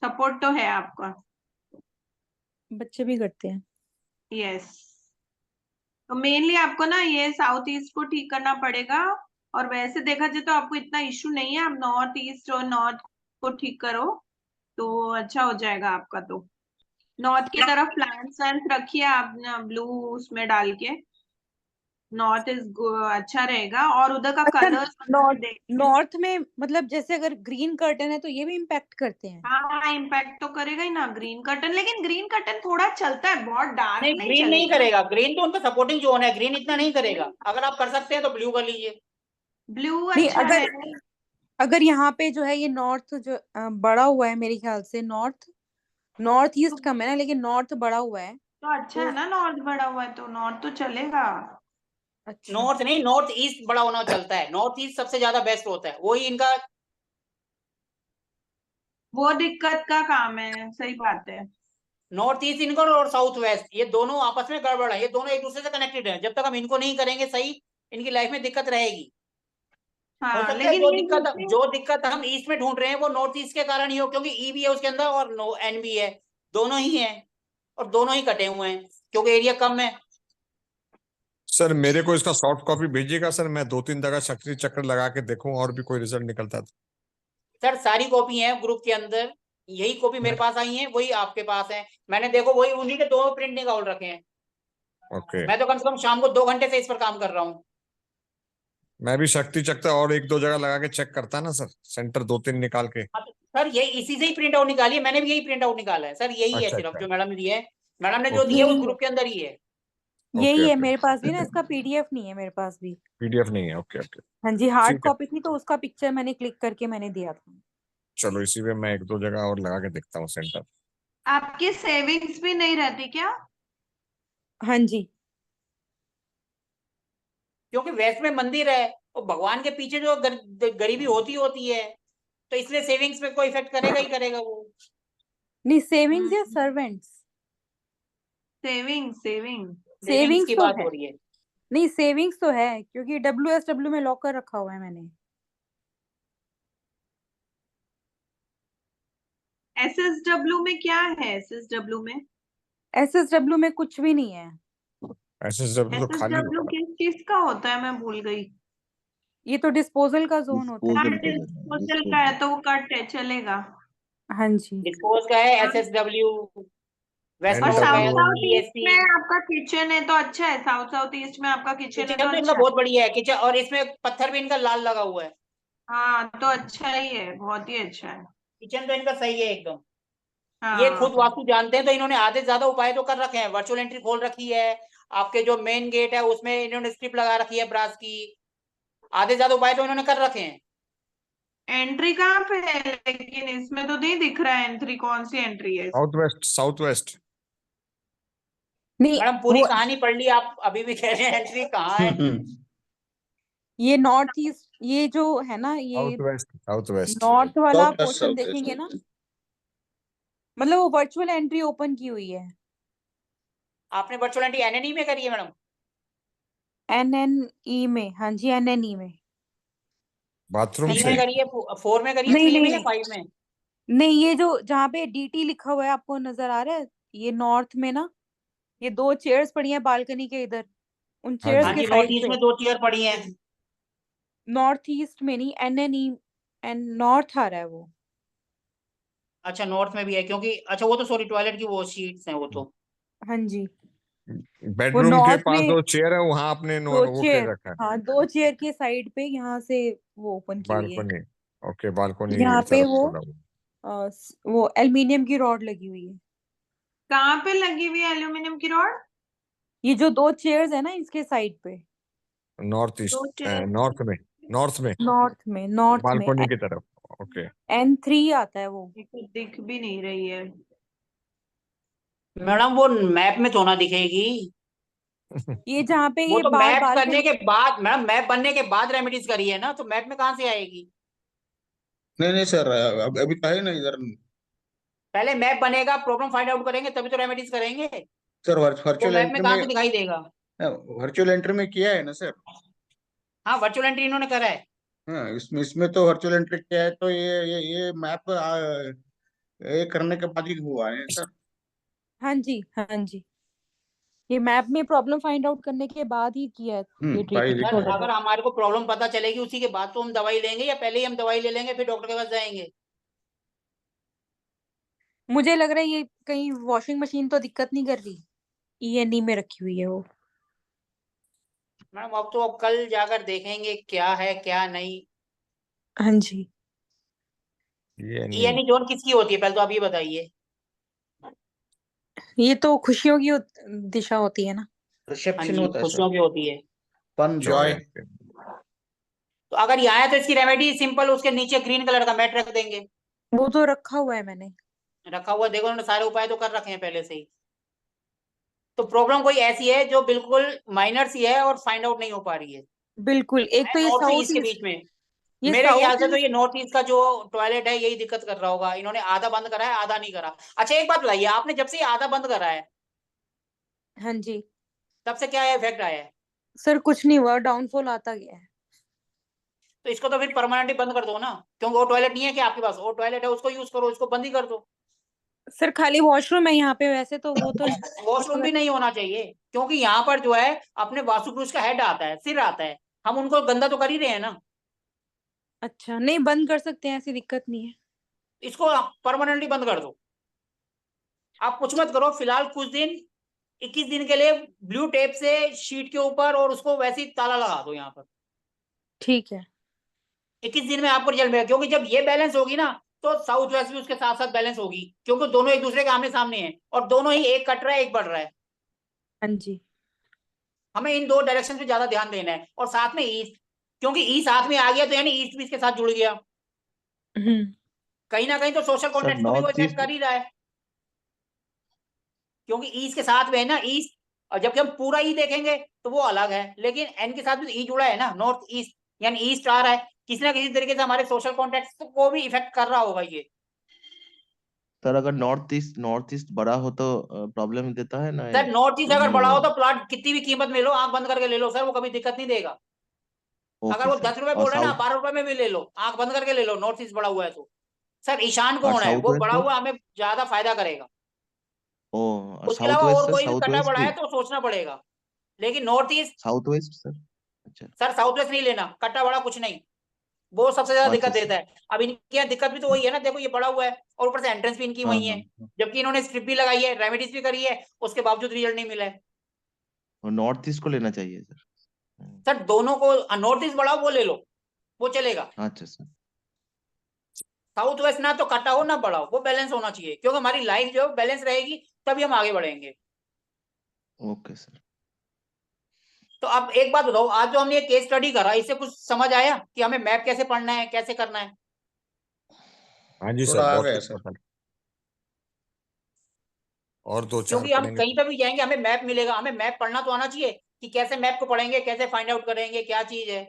सपोर्ट तो है आपका। बच्चे भी करते हैं। यस। तो मेनली आपको ना ये साउथ ईस्ट को ठीक करना पड़ेगा। और वैसे देखा जाए तो आपको इतना इशू नहीं है, आप नॉर्थ ईस्ट और नॉर्थ को ठीक करो तो अच्छा हो जाएगा आपका। तो नॉर्थ की तरफ प्लांट्स व्लांट्स रखिए आप ब्लू उसमें डाल के, नॉर्थ इज अच्छा रहेगा। और उधर का अच्छा, कलर्स नॉर्थ देखिए। नॉर्थ में मतलब जैसे अगर ग्रीन कर्टन है तो ये भी इम्पैक्ट करते हैं। हाँ, इम्पैक्ट तो करेगा ही ना ग्रीन कर्टन, लेकिन ग्रीन कर्टन थोड़ा चलता है, बहुत डार्क नहीं नहीं ग्रीन नहीं चलेगा। करेगा, ग्रीन तो उनका सपोर्टिंग जोन है, ग्रीन इतना नहीं करेगा। अगर आप कर सकते हैं तो ब्लू कर लीजिए। ब्लू नहीं, अच्छा है। अगर अगर यहाँ पे जो है ये नॉर्थ जो बड़ा हुआ है मेरे ख्याल से। नॉर्थ नॉर्थ ईस्ट कम है ना, लेकिन नॉर्थ बड़ा हुआ है। तो अच्छा है तो ना, नॉर्थ बड़ा हुआ है तो नॉर्थ तो चलेगा। अच्छा। नॉर्थ नहीं, नॉर्थ ईस्ट बड़ा होना चलता है, नॉर्थ ईस्ट सबसे ज्यादा बेस्ट होता है, वही इनका। वो दिक्कत का काम है, सही बात है। नॉर्थ ईस्ट इनका और साउथ वेस्ट ये दोनों आपस में गड़बड़ है, ये दोनों एक दूसरे से कनेक्टेड है। जब तक हम इनको नहीं करेंगे सही, इनकी लाइफ में दिक्कत रहेगी। हो हाँ सकता है लेकिन ये जितने जो दिक्कत हम ईस्ट में ढूंढ रहे हैं वो नॉर्थ ईस्ट के कारण ही हो, क्योंकि ई भी है उसके अंदर और नो एन भी है, दोनों ही है और दोनों ही कटे हुए हैं क्योंकि एरिया कम है। सर मेरे को इसका सॉफ्ट कॉपी भेजिएगा सर, मैं 2-3 जगह शक्ति चक्र लगा के देखूं और भी कोई रिजल्ट निकलता था। सर सारी कॉपी है ग्रुप के अंदर, यही कॉपी मेरे पास आई है वही आपके पास है, मैंने देखो वही उन्हीं के दो प्रिंट निकाल रखे हैं। ओके, मैं तो कम से कम शाम को 2 घंटे से इस पर काम कर रहा हूँ। मैं भी शक्ति चक्र और 1-2 जगह लगा के चेक करता ना सर, सेंटर 2-3 निकाल के। सर ये इसी से ही प्रिंट आउट निकाली है, मैंने भी यही प्रिंट आउट निकाला है सर, यही है अच्छा सिर्फ अच्छा, जो मैडम ने दिया है, मैडम ने जो ओके दिया है यही उस है, ग्रुप के अंदर ही है। ओके यही है ओके, मेरे पास भी ना, इसका पीडीएफ नहीं है मेरे पास भी। पीडीएफ नहीं है, ओके ओके, हाँ जी, हार्ड ठीक है। कॉपी थी तो उसका पिक्चर मैंने क्लिक करके मैंने दिया था। चलो इसी में मैं 1-2 जगह और लगा के देखता हूँ सेंटर। आपकी सेविंग्स भी नहीं रहती क्या? हाँ जी, क्योंकि वेस्ट में मंदिर है और भगवान के पीछे जो गरीबी होती है, तो इसलिए सेविंग्स पे कोई इफेक्ट करेगा ही करेगा वो। नहीं सेविंग्स या servants? Saving saving savings savings की तो बात है, हो रही है। नहीं सेविंग्स तो है क्योंकि WSW में लॉक कर रखा हुआ है मैंने। SSW में क्या है? SSW में SSW में कुछ भी नहीं है, SSW तो खाली SSW होगा। किस चीज का होता है, मैं भूल गई। ये तो डिस्पोजल का जोन होता है। हाँ डिस्पोजल का जो है, डिस्पोजल का डिस्पोजल। है तो वो कट है, चलेगा। हाँ जी, डिस्पोज का है एसएसडब्ल्यू, वेस्ट और का हो साउथ गया NW साउथ ईस्ट सीएससी। में आपका किचन है तो अच्छा है, साउथ साउथ ईस्ट में आपका किचन है किचन तो तो इनका अच्छा है। बहुत बढ़िया है किचन, और इसमें पत्थर भी इनका लाल लगा हुआ है। हाँ तो अच्छा ही है, बहुत ही अच्छा है। किचन तो इनका सही है एकदम। ये खुद हाँ वास्तु जानते हैं तो इन्होंने आधे से ज्यादा उपाय तो कर रखे हैं, वर्चुअल एंट्री खोल रखी है, आपके जो मेन गेट है उसमें इन्होंने स्ट्रिप लगा रखी है ब्रास की, आधे से ज्यादा उपाय तो इन्होंने कर रखे हैं। एंट्री कहाँ पे है? लेकिन इसमें तो नहीं दिख रहा है एंट्री, कौन सी एंट्री है? South west, south west. नहीं मैडम पूरी वो कहानी पढ़ ली, आप अभी भी कह रहे हैं एंट्री कहाँ है। ये नॉर्थ ईस्ट, ये जो है ना ये south west, south west. North वाला साउथ वेस्ट, पोर्शन साउथ देखेंगे वेस्ट। ना, मतलब वो वर्चुअल एंट्री ओपन की हुई है। आपने वर्चुअल एंट्री एनएनई में करी है मैडम? NNE में, हाँ जी NNE में। बाथरूम 3 से? में करी है, 4 में करी है, नहीं 3 में या नहीं 5 में? नहीं, ये जो जहाँ पे DT लिखा हुआ है आपको नजर आ रहा है, ये नॉर्थ में ना, ये 2 चेयर्स पड़ी हैं बालकनी के इधर, उन हाँ चेयर्स जी, हाँ के जी, नॉर्थ साइड ईस्ट पे। में 2 चेयर पड़ी हैं। नॉर्थ ईस्ट में नहीं, NNE एंड नॉर्थ आ रहा है वो। अच्छा नॉर्थ में भी है, क्योंकि अच्छा वो तो सॉरी टॉयलेट की वो शीट्स हैं वो तो। हाँ जी, वो बेडरूम के नॉर्थ पास में 2 चेयर है, वहां आपने 2 वो कर चेयर, रखा है। हाँ 2 चेयर के साइड पे यहाँ से वो ओपन की हुई है। बालकनी, ओके, बालकनी यहाँ पे तरफ वो खोला हुआ। वो एल्युमिनियम की रॉड लगी हुई है। कहाँ पे लगी हुई है एल्यूमिनियम की रॉड? ये जो 2 चेयर्स है ना इसके साइड पे, नॉर्थ दो ईस्ट, चेयर नॉर्थ में, नॉर्थ में, नॉर्थ में बालकनी की तरफ। ओके। N3 आता है वो। दिख भी नहीं रही है। मैडम वो मैप में तो ना दिखेगी, ये जहाँ पे वो ये तो बाहर मैप करने बालकनी, के बाद, मैडम मैप बनने के बाद रेमेडीज करी है ना, तो मैप में कहाँ से आएगी? नहीं नहीं सर, अभी तो है ना इधर। पहले मैप बनेगा, प्रॉब्लम फाइंड आउट करेंगे तभी तो रेमेडीज करेंगे। सर वो वर्चुअल मैप में एंट्री कहाँ में, से दिखाई देगा? वर्चुअल एंट्री में किया है ना सर। हाँ वर्चुअल एंट्री इन्होंने करा है। हाँ, इसमें इसमें तो वर्चुअल एंट्री किया है, तो ये मैप ये करने के बाद ही हुआ है सर। हाँ जी हाँ जी, ये मैप में प्रॉब्लम फाइंड आउट करने के बाद ही किया है ये भाई ट्रीटमेंट सर देखो। थोड़ा अगर बहुत। हमारे को प्रॉब्लम पता चलेगी उसी के बाद तो हम दवाई लेंगे, या पहले ही हम दवाई ले लेंगे फिर डॉक्टर के पास जाएंगे? मुझे लग रहा है ये कहीं वॉशिंग मशीन तो दिक्कत नहीं कर रही, ENE में रखी हुई है वो। मैडम अब तो अब कल जाकर देखेंगे क्या है क्या नहीं। हाँ जी, ये नहीं, यानी जोन किसकी होती है पहले तो आप ये बताइए? ये तो खुशियों की दिशा होती है ना। हाँ रिसेप्शन जी होता है सर, खुशियों की होती है। Fun joy. जॉय। तो अगर यहाँ है तो इसकी रेमेडी सिंपल, उसके नीचे ग्रीन कलर का मैट रख देंगे। वो तो रखा हुआ है मैंने। रखा हुआ देखो, उन्होंने सारे उपाय तो कर रखे हैं पहले से ही। तो प्रॉब्लम कोई ऐसी है जो बिल्कुल माइनर सी है और फाइंड आउट नहीं हो पा रही है बिल्कुल, एक तो ये नॉर्थ से साउथ ईस्ट के ईस्ट, बीच में। ये मेरे ख्याल साउथ से तो ये ईस्ट। नॉर्थ ईस्ट का जो टॉयलेट है यही दिक्कत कर रहा होगा, इन्होंने आधा बंद करा है आधा नहीं करा। अच्छा एक बात बताइए, आपने जब से ये आधा बंद करा है हाँ जी तब से क्या इफेक्ट आया है? सर, कुछ नहीं हुआ, डाउनफॉल आता गया है। तो इसको तो फिर परमानेंटली बंद कर दो ना, क्योंकि वो टॉयलेट नहीं है कि आपके पास, वो टॉयलेट है उसको यूज करो, इसको बंद ही कर दो। सर खाली वॉशरूम है यहाँ पे, वैसे तो वो तो वॉशरूम भी नहीं होना चाहिए, क्योंकि यहाँ पर जो है अपने वास्तुपुरुष का हेड आता है, सिर आता है, हम उनको गंदा तो कर ही रहे हैं ना। अच्छा, नहीं बंद कर सकते हैं, ऐसी दिक्कत नहीं है। इसको परमानेंटली बंद कर दो। आप कुछ मत करो फिलहाल, कुछ दिन 21 दिन के लिए ब्लू टेप से शीट के ऊपर और उसको वैसे ही ताला लगा दो यहाँ पर। ठीक है। 21 दिन में आपको रिजल्ट मिलेगा, क्योंकि जब ये बैलेंस होगी ना तो साउथ वेस्ट भी उसके साथ साथ बैलेंस होगी, क्योंकि दोनों एक दूसरे के आमने सामने हैं और दोनों ही, एक कट रहा है एक बढ़ रहा है। हाँ जी। हमें इन दो डायरेक्शन पे ज्यादा ध्यान देना है, और साथ में ईस्ट, क्योंकि ईस्ट साथ में आ गया तो यानी ईस्ट भी इसके साथ जुड़ गया। कहीं ना कहीं तो सोशल सर कॉन्टेक्ट को भी वो नॉर्थ इफेक्ट ईस्ट कर ही रहा है, क्योंकि ईस्ट के साथ में है ना ईस्ट। और जबकि हम पूरा ई देखेंगे तो वो अलग है, लेकिन एन के साथ भी ई जुड़ा है ना, नॉर्थ ईस्ट यानी ईस्ट आ रहा है, किसी ना किसी तरीके से हमारे सोशल कॉन्टेक्ट को भी इफेक्ट कर रहा होगा ये। सर अगर नॉर्थ ईस्ट बड़ा हो तो प्रॉब्लम देता है ना, सर नॉर्थ ईस्ट ये अगर नहीं बड़ा हो है। तो प्लॉट कितनी भी कीमत में लो, आंख बंद करके ले लो सर, वो कभी दिक्कत नहीं देगा। अगर ओके वो सर। 10 रुपए और बोल रहे हैं ना, साउथ 12 रुपए में भी ले लो, आंख बंद करके ले लो, नॉर्थ ईस्ट बड़ा हुआ है तो। सर ईशान और कौन है, साउथ वो वेस्ट बड़ा सर? हुआ हमें ज्यादा फायदा करेगा। ओ, और उसके साउथ अलावा वेस्ट और सर, कोई भी साउथ कटा वेस्ट बड़ा भी? है तो सोचना पड़ेगा, लेकिन north east. South west sir? अच्छा। सर साउथ वेस्ट नहीं लेना, कट्टा बड़ा कुछ नहीं, वो सबसे ज्यादा अच्छा दिक्कत सर। देता है। अब इनकी यहाँ दिक्कत भी तो वही है ना, देखो ये बड़ा हुआ है और ऊपर से एंट्रेंस भी इनकी हाँ वही हाँ है, हाँ। जबकि इन्होंने स्ट्रिप भी लगाई है, रेमेडीज भी करी है, उसके बावजूद रिजल्ट नहीं मिला है। और नॉर्थ ईस्ट को लेना चाहिए सर। सर दोनों को, नॉर्थ ईस्ट बढ़ाओ वो ले लो, वो चलेगा। अच्छा सर। साउथ वेस्ट ना तो कटा हो ना बढ़ाओ, वो बैलेंस होना चाहिए, क्योंकि हमारी लाइफ जो है बैलेंस रहेगी तभी हम आगे बढ़ेंगे। Okay sir. तो अब एक बात बताओ, आज जो हमने ये केस स्टडी करा, इससे कुछ समझ आया कि हमें मैप कैसे पढ़ना है, कैसे करना है? हाँ जी सर, थोड़ा आ बहुत गया कुछ सर। पता है। और दो चार क्योंकि हम पढ़ेंगे कहीं तो। पर भी जाएंगे हमें मैप मिलेगा, हमें मैप पढ़ना तो आना चाहिए कि कैसे मैप को पढ़ेंगे, कैसे फाइंड आउट करेंगे क्या चीज है।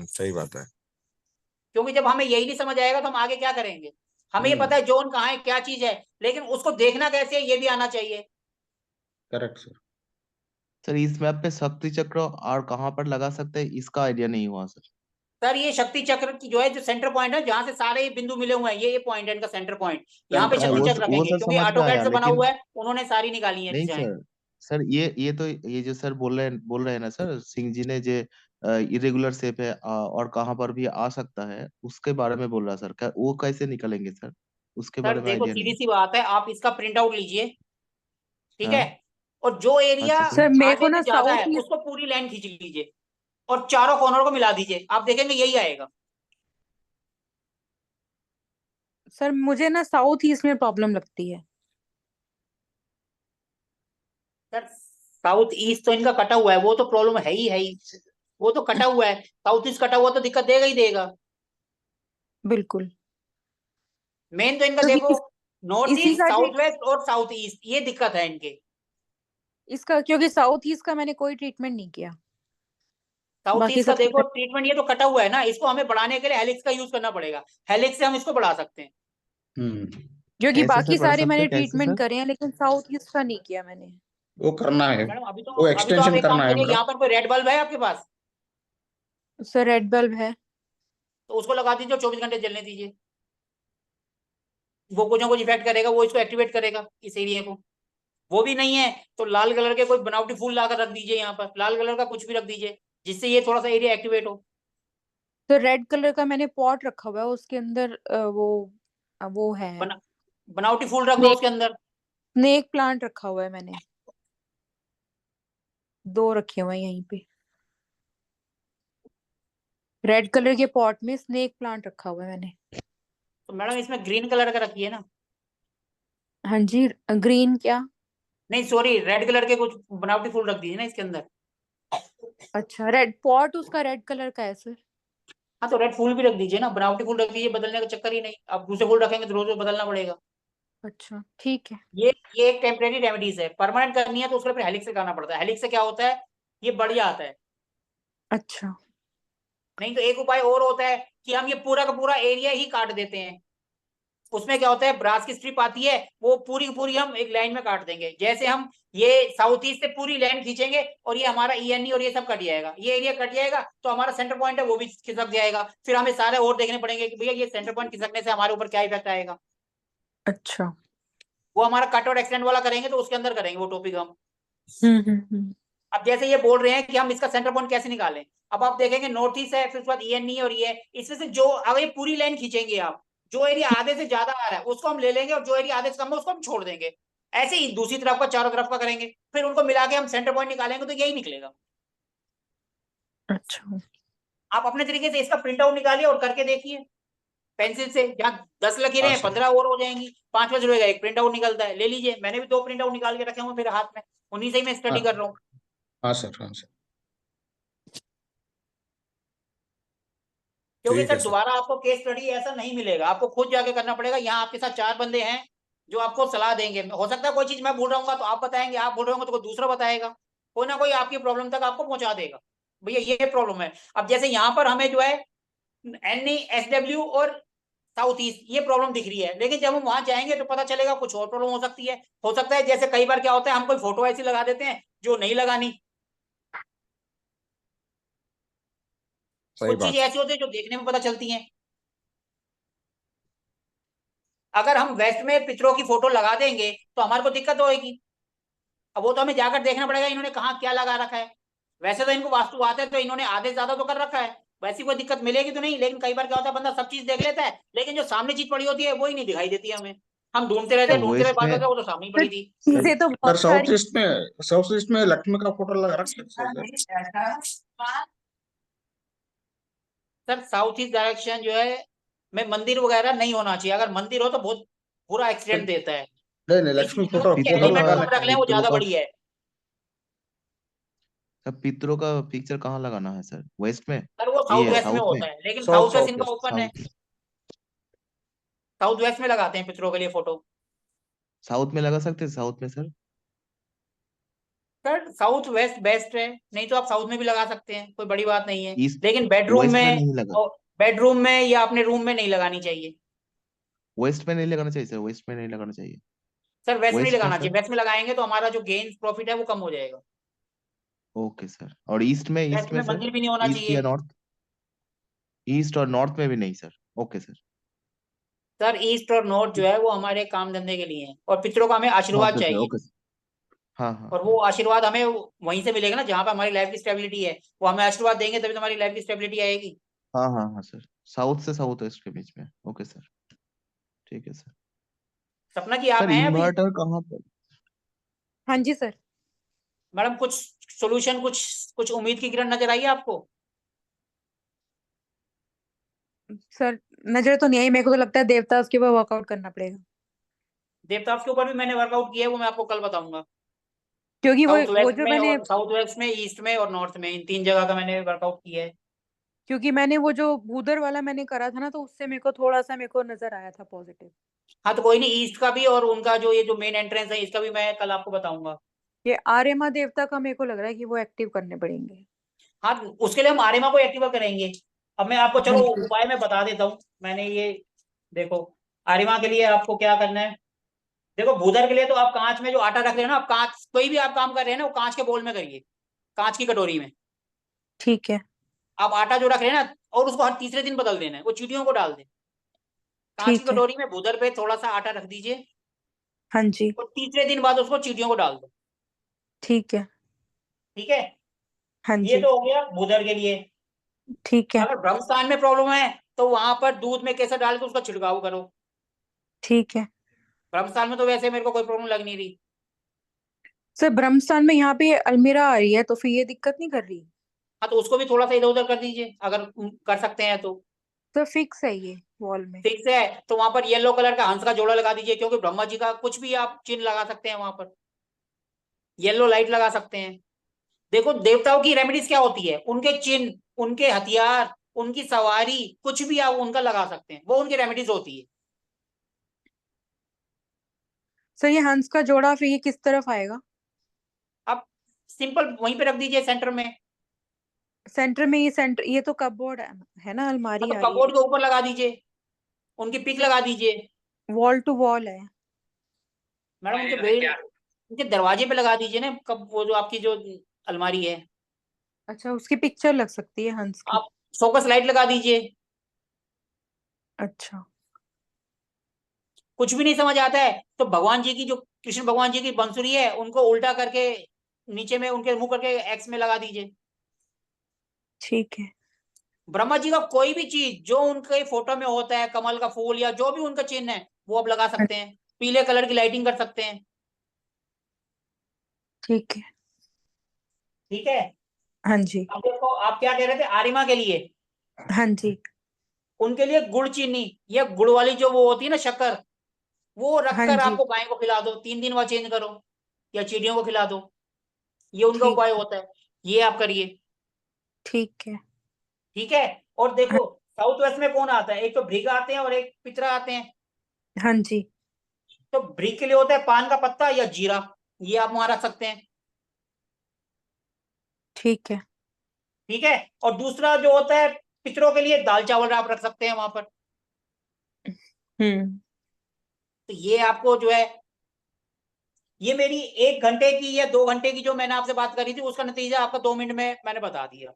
सही बात है। क्योंकि जब हमें यही नहीं समझ आएगा तो हम आगे क्या करेंगे। हमें ये पता है जोन कहाँ है, क्या चीज है, लेकिन उसको देखना कैसे है ये भी आना चाहिए। Correct sir. सर इस मैप पे शक्ति चक्र और कहाँ पर लगा सकते हैं, इसका आइडिया नहीं हुआ सर। सर ये शक्ति चक्र की जो है, जो सेंटर पॉइंट है जहां से सारे बिंदु मिले हुए हैं, ये पॉइंट है इनका सेंटर पॉइंट, यहाँ पे सेंटर शक्ति पॉइंट। चक्र वो रखेंगे, सर क्योंकि समझ में ऑटोकैड आया, से बना लेकिन हुआ है, उन्होंने सारी निकाली है नहीं डिजाइन। सर। सर ये तो ये जो सर बोल रहे हैं ना सर, सिंह जी ने जो इरेगुलर शेप है और कहाँ पर भी आ सकता है, उसके बारे में बोल रहा सर। वो कैसे निकलेंगे सर, उसके सर बारे में देखो आइडिया सीधी नहीं। सी बात है, आप इसका प्रिंट आउट लीजिए, ठीक है, हाँ। और जो एरिया अच्छा सर। सर मेरे को आधे ना से ज्यादा साउथ है ईस्ट, उसको पूरी लाइन खींच लीजिए और चारों कॉर्नर को मिला दीजिए, आप देखेंगे यही आएगा। सर मुझे ना साउथ ईस्ट में प्रॉब्लम लगती है। सर साउथ ईस्ट तो इनका कटा हुआ है, वो तो प्रॉब्लम है ही, है ही, वो तो कटा हुआ है, साउथ ईस्ट कटा हुआ तो दिक्कत देगा ही देगा। बिल्कुल। मेन तो इनका क्योंकि देखो, नॉर्थ इसी ईस्ट, का जो साउथ वेस्ट और साउथ ईस्ट, ये दिक्कत है इनके। इसका, क्योंकि साउथ ईस्ट का मैंने कोई ट्रीटमेंट नहीं किया, साउथ बाकी ईस्ट का सब देखो ठीक ट्रीटमेंट, ये तो कटा हुआ है ना, इसको हमें बढ़ाने के लिए हेलिक्स का यूज करना पड़ेगा, हेलिक्स से हम इसको बढ़ा सकते हैं। हम्म। क्योंकि कैसे सर बाकी बढ़ सारे सकते मैंने हैं, कैसे ट्रीटमेंट सर? करे हैं, लेकिन साउथ ईस्ट का नहीं किया मैंने। वो करना है, मैडम वो अभी तो आप एक्सटेंशन एक काम करना है करिए, उनका। यहाँ पर कोई रेड बल्ब है आपके पास, सर रेड बल्ब है। तो उसको लगा दीजिए, 24 घंटे जलने दीजिए, वो कुछ ना कुछ इफेक्ट करेगा, वो इसको एक्टिवेट करेगा इस एरिया को। वो भी नहीं है तो लाल कलर के कोई बनावटी फूल लाकर रख दीजिए, यहाँ पर लाल कलर का कुछ भी रख दीजिए, जिससे ये थोड़ा सा एरिया एक्टिवेट हो। तो रेड कलर का मैंने पॉट रखा हुआ है, उसके अंदर वो है, बना बनावटी फूल रख दो स्नेक उसके अंदर। स्नेक प्लांट रखा हुआ है मैंने, 2 रखे हुए हैं यहीं पे। रेड कलर के पॉट में स्नेक प्लांट रखा हुआ है मैंने। तो मैडम इसमें ग्रीन कलर का रखिए ना। हाँ जी। ग्रीन क्या? नहीं सॉरी, रेड कलर के कुछ बनावटी फूल रख दीजिए ना इसके अंदर। अच्छा, रेड पॉट उसका रेड कलर का है सर। हाँ तो रेड फूल भी रख दीजिए ना, बनावटी फूल रख दीजिए, बदलने का चक्कर ही नहीं, अब दूसरे फूल रखेंगे तो रोज रोज बदलना पड़ेगा। अच्छा ठीक है। ये एक टेम्परेरी रेमेडीज है, परमानेंट करनी है तो उसके लिए हेलिक्स से करना पड़ता है। हेलिक्स से क्या होता है, ये बढ़ जाता है। अच्छा। नहीं तो एक उपाय और होता है कि हम ये पूरा का पूरा एरिया ही काट देते हैं, उसमें क्या होता है, ब्रास की स्ट्रिप आती है, वो पूरी की पूरी हम एक लाइन में काट देंगे। जैसे हम ये साउथ ईस्ट से पूरी लाइन खींचेंगे और ये हमारा ईएनई और ये सब कट जाएगा, ये एरिया कट जाएगा, तो हमारा सेंटर पॉइंट है वो भी खिसक जाएगा। फिर हमें सारे और देखने पड़ेंगे कि भैया ये सेंटर पॉइंट खिसकने से हमारे ऊपर क्या इफेक्ट आएगा। अच्छा। वो हमारा कट और एक्सटेंड वाला करेंगे तो उसके अंदर करेंगे वो टॉपिक हम। हम्म। अब जैसे ये बोल रहे हैं कि हम इसका सेंटर पॉइंट कैसे निकालें, अब आप देखेंगे नॉर्थ ईस्ट है, फिर उसके बाद ईएनई और ये, इसमें से जो अगर ये पूरी लाइन खींचेंगे आप, जो एरिया आधे से ज्यादा आ रहा है उसको हम ले लेंगे और जो एरिया आधे से कम है उसको हम छोड़ देंगे। ऐसे ही दूसरी तरफ का चारों तरफ का करेंगे, फिर उनको मिला के हम सेंटर पॉइंट निकालेंगे तो यही निकलेगा। अच्छा। आप अपने तरीके से इसका प्रिंट आउट निकालिए और करके देखिए पेंसिल से। जहाँ 10 लकीरें हाँ हैं सर। 15 और हो जाएंगी, 5 बज रहेगा, एक प्रिंट आउट निकलता है, ले लीजिए। मैंने भी 2 प्रिंट आउट निकाल के रखे हुए मेरे हाथ में, उन्हीं से ही मैं स्टडी हाँ कर रहा हूँ। हाँ सर, हाँ सर। क्योंकि ठीक है सर सर। दोबारा आपको केस स्टडी ऐसा नहीं मिलेगा, आपको खुद जाके करना पड़ेगा। यहाँ आपके साथ 4 बंदे हैं जो आपको सलाह देंगे। हो सकता है कोई चीज मैं भूल रहा हूँ तो आप बताएंगे, आप भूल रहे होंगे तो कोई दूसरा बताएगा, कोई ना कोई आपकी प्रॉब्लम तक आपको पहुंचा देगा, भैया ये प्रॉब्लम है। अब जैसे यहाँ पर हमें जो है एनई, एसडब्ल्यू और साउथ ईस्ट ये प्रॉब्लम दिख रही है, लेकिन जब हम वहां जाएंगे तो पता चलेगा कुछ और प्रॉब्लम हो सकती है। हो सकता है जैसे कई बार क्या होता है, हम कोई फोटो ऐसी लगा देते हैं जो नहीं लगानी, सही कुछ चीजें बात। ऐसी होती है जो देखने में पता चलती हैं। अगर हम वेस्ट में पिक्चरों की फोटो लगा देंगे तो हमारे को दिक्कत होगी। अब वो तो हमें जाकर देखना पड़ेगा इन्होंने कहाँ क्या लगा रखा है। वैसे तो इनको वास्तु आते हैं तो इन्होंने आधे से ज्यादा तो कर रखा है, वैसी कोई दिक्कत मिलेगी तो नहीं। लेकिन कई बार क्या होता है, बंदा सब चीज देख लेता है लेकिन जो सामने चीज पड़ी होती है वो ही नहीं दिखाई देती है हमें। हम ढूंढते रहते सर हैं ढूंढते रहे, वेस्ट बात में होता है वो तो सामने ही सर पड़ी थी। चीजें तो सर बहुत सारी साउथ ईस्ट में लक्ष्मी का फोटो लगा रख सकते हैं sir. Sir south east direction जो है में मंदिर वगैरह नहीं होना चाहिए। अगर मंदिर हो तो बहुत बुरा एक्सीडेंट देता है, नहीं नहीं, लक्ष्मी इसलिए जो फोटो भी फोटो एलिमेंट लगाने हम रख लें वो पितरों ज्यादा का बढ़िया है। सर पितरों का पिक्चर कहाँ लगाना है सर, वेस्ट में? सर वो साउथ ये वेस्ट में साउथ में? होता है, लेकिन साउथ साउथ वेस्ट साउथ इनका वेस्ट। ओपन है। साउथ साउथ वेस्ट में लगाते हैं पिक्चरों के लिए फोटो। साउथ में लगा सकते हैं, साउथ में sir? Sir south west best है, नहीं तो आप साउथ में भी लगा सकते हैं, कोई बड़ी बात नहीं है। ईस्ट लेकिन बेडरूम वेस्ट में में नहीं लगा, और बेडरूम में या अपने रूम में नहीं लगानी चाहिए। वेस्ट में नहीं लगाना चाहिए सर, वेस्ट में नहीं लगाना चाहिए। सर वेस्ट में नहीं वेस्ट में लगाना चाहिए, सर? वेस्ट में लगाएंगे तो हमारा जो गेन प्रॉफिट है वो कम हो जाएगा। Okay sir. और ईस्ट में, ईस्ट वेस्ट में में सर? मंदिर भी नहीं होना ईस्ट या चाहिए। नॉर्थ? ईस्ट और नॉर्थ में भी नहीं sir? Okay sir. Sir east और नॉर्थ जो है वो हमारे काम धंधे के लिए है, और पितरों का हमें आशीर्वाद ओके सर, चाहिए। Okay sir. हाँ हाँ और हाँ। वो आशीर्वाद हमें वहीं से मिलेगा ना जहाँ पे हमारी लाइफ की स्टेबिलिटी है। वो हमें आशीर्वाद देंगे तभी तो हमारी लाइफ की स्टेबिलिटी आएगी। हाँ हाँ हाँ सर, साउथ से साउथ वेस्ट के बीच में। ओके सर, ठीक है सर। सपना जी आप सर हैं अभी? इन्वर्टर कहाँ पर? हाँ जी सर। मैडम कुछ सोल्यूशन, कुछ कुछ उम्मीद की किरण नजर आई है आपको? सर नजर तो नहीं आई, मेरे को तो लगता है देवता उसके ऊपर वर्कआउट करना पड़ेगा, देवताओं के ऊपर भी मैंने वर्कआउट किया है, वो मैं आपको कल बताऊंगा। क्योंकि साउथ वो वेस्ट जो में मैंने और साउथ वेस्ट में, ईस्ट में और नॉर्थ में, इन 3 जगह का मैंने वर्कआउट किया है। क्योंकि मैंने वो जो भूदर वाला मैंने करा था ना, तो उससे मेरे को थोड़ा सा मेरे को नजर आया था पॉजिटिव। हाँ तो कोई नहीं, ईस्ट का भी और उनका जो ये जो मेन एंट्रेंस है इसका भी मैं कल आपको बताऊंगा। ये आर्यमा देवता का मेरे को लग रहा है कि वो एक्टिव करने पड़ेंगे। हाँ उसके लिए हम आर्यमा को एक्टिव करेंगे। अब मैं आपको हाँ चलो जी। उपाय मैं बता देता हूँ। मैंने ये देखो, आर्यमा के लिए आपको क्या करना है। देखो भूदर के लिए तो आप कांच में जो आटा रख रहे हो ना, आप कांच कोई भी आप काम कर रहे हैं ना वो कांच के बोल में करिए, कांच की कटोरी में। ठीक है। आप आटा जो रख रहे हैं ना, और उसको हर तीसरे दिन बदल देना है, वो चींटियों को डाल दें। कांच की ठीक है। कटोरी में भूदर पे थोड़ा सा आटा रख दीजिए हाँ जी। और तीसरे दिन बाद उसको चींटियों को डाल दो। ठीक है। ठीक है, हाँ ये जी। तो हो गया भूदर के लिए। ठीक है। अगर ब्रह्मस्थान में प्रॉब्लम है तो वहां पर दूध में केसर डाल के उसका छिड़काव करो। ठीक है। ब्रह्मस्थान में तो वैसे मेरे को कोई प्रॉब्लम लग नहीं रही। सर ब्रह्मस्थान में यहाँ पे अलमीरा आ रही है, तो फिर ये दिक्कत नहीं कर रही? हाँ तो उसको भी थोड़ा सा इधर उधर कर दीजिए अगर कर सकते हैं तो। तो फिक्स है ये वॉल में? फिक्स है तो वहां पर येलो कलर का हंस का जोड़ा लगा दीजिए, क्योंकि ब्रह्मा जी का कुछ भी आप चिन्ह लगा सकते हैं वहां पर। येलो लाइट लगा सकते हैं। देखो देवताओं की रेमेडीज क्या होती है, उनके चिन्ह, उनके हथियार, उनकी सवारी, कुछ भी आप उनका लगा सकते हैं, वो उनकी रेमेडीज होती है। सर ये हंस का जोड़ा फिर ये किस तरफ आएगा? आप सिंपल वहीं पे रख दीजिए सेंटर में। सेंटर में? ये सेंटर, ये तो कपबोर्ड है ना, हाँ अलमारी तो आ रही है। कपबोर्ड के ऊपर लगा दीजिए, उनकी पिक लगा दीजिए। वॉल टू वॉल है। मैडम उनके दरवाजे पे लगा दीजिए ना, कब वो जो आपकी जो अलमारी है, अच्छा, उसकी पिक्चर लग सकती है हंस की। आप फोकस लाइट लगा दीजिए। अच्छा। कुछ भी नहीं समझ आता है तो भगवान जी की जो कृष्ण भगवान जी की बंसुरी है उनको उल्टा करके नीचे में उनके मुंह करके एक्स में लगा दीजिए। ठीक है। ब्रह्मा जी का कोई भी चीज जो उनके फोटो में होता है, कमल का फूल या जो भी उनका चिन्ह है, वो आप लगा सकते हैं। पीले कलर की लाइटिंग कर सकते हैं। ठीक है। ठीक है। हाँ जी। अब देखो, आप क्या कह रहे थे आर्यमा के लिए? हाँ जी। उनके लिए गुड़ चीनी या गुड़ वाली जो वो होती है ना शक्कर, वो हाँ रखकर जी। आपको गाय को खिला दो, 3 दिन बाद चेंज करो, या चिड़ियों को खिला दो। ये उनका ठीक उपाय होता है, ये आप करिए। ठीक है। ठीक है। और हाँ। देखो, साउथ वेस्ट में कौन आता है? एक तो भृग आते हैं और एक पितरा आते हैं। हाँ जी। तो भृग के लिए होता है पान का पत्ता या जीरा, ये आप वहां रख सकते हैं। ठीक है। ठीक है। और दूसरा जो होता है पितरों के लिए, दाल चावल आप रख सकते हैं वहां पर। हम्म। तो ये आपको जो है, ये मेरी 1 घंटे की या 2 घंटे की जो मैंने आपसे बात करी थी, उसका नतीजा आपका 2 मिनट में मैंने बता दिया।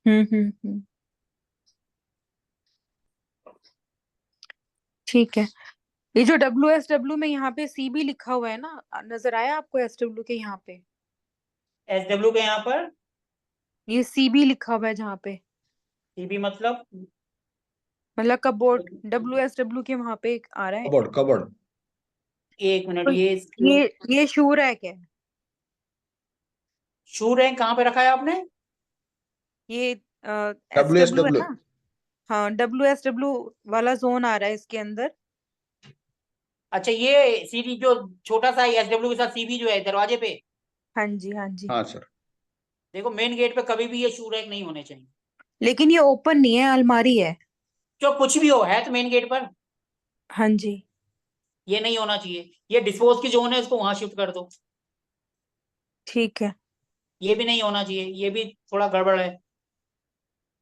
हम्म। ठीक है। ये जो WSW में यहाँ पे CB लिखा हुआ है ना, नजर आया आपको SW के यहाँ पे? SW के यहाँ पर ये CB लिखा हुआ है जहाँ पे, टीबी मतलब? मतलब कपबोर्ड WSW के वहां पे एक आ रहा है। Cupboard cupboard. 1 मिनट, तो ये शू रैक है। शू रैंक कहाँ पे रखा है आपने? ये डब्ल्यू एस SW है डब्ल्यू ना। हाँ, WSW वाला जोन आ रहा है इसके अंदर। अच्छा, ये सीडी जो छोटा सा SW के साथ सीबी जो है दरवाजे पे। हाँ जी। हाँ जी। हाँ सर। देखो, मेन गेट पे कभी भी ये शू रैक नहीं होने चाहिए। लेकिन ये ओपन नहीं है, अलमारी है। जो कुछ भी हो, है तो मेन गेट पर। हाँ जी। ये नहीं होना चाहिए। ये डिस्पोज की जोन है, इसको वहां शिफ्ट कर दो। ठीक है। ये भी नहीं होना चाहिए, ये भी थोड़ा गड़बड़ है।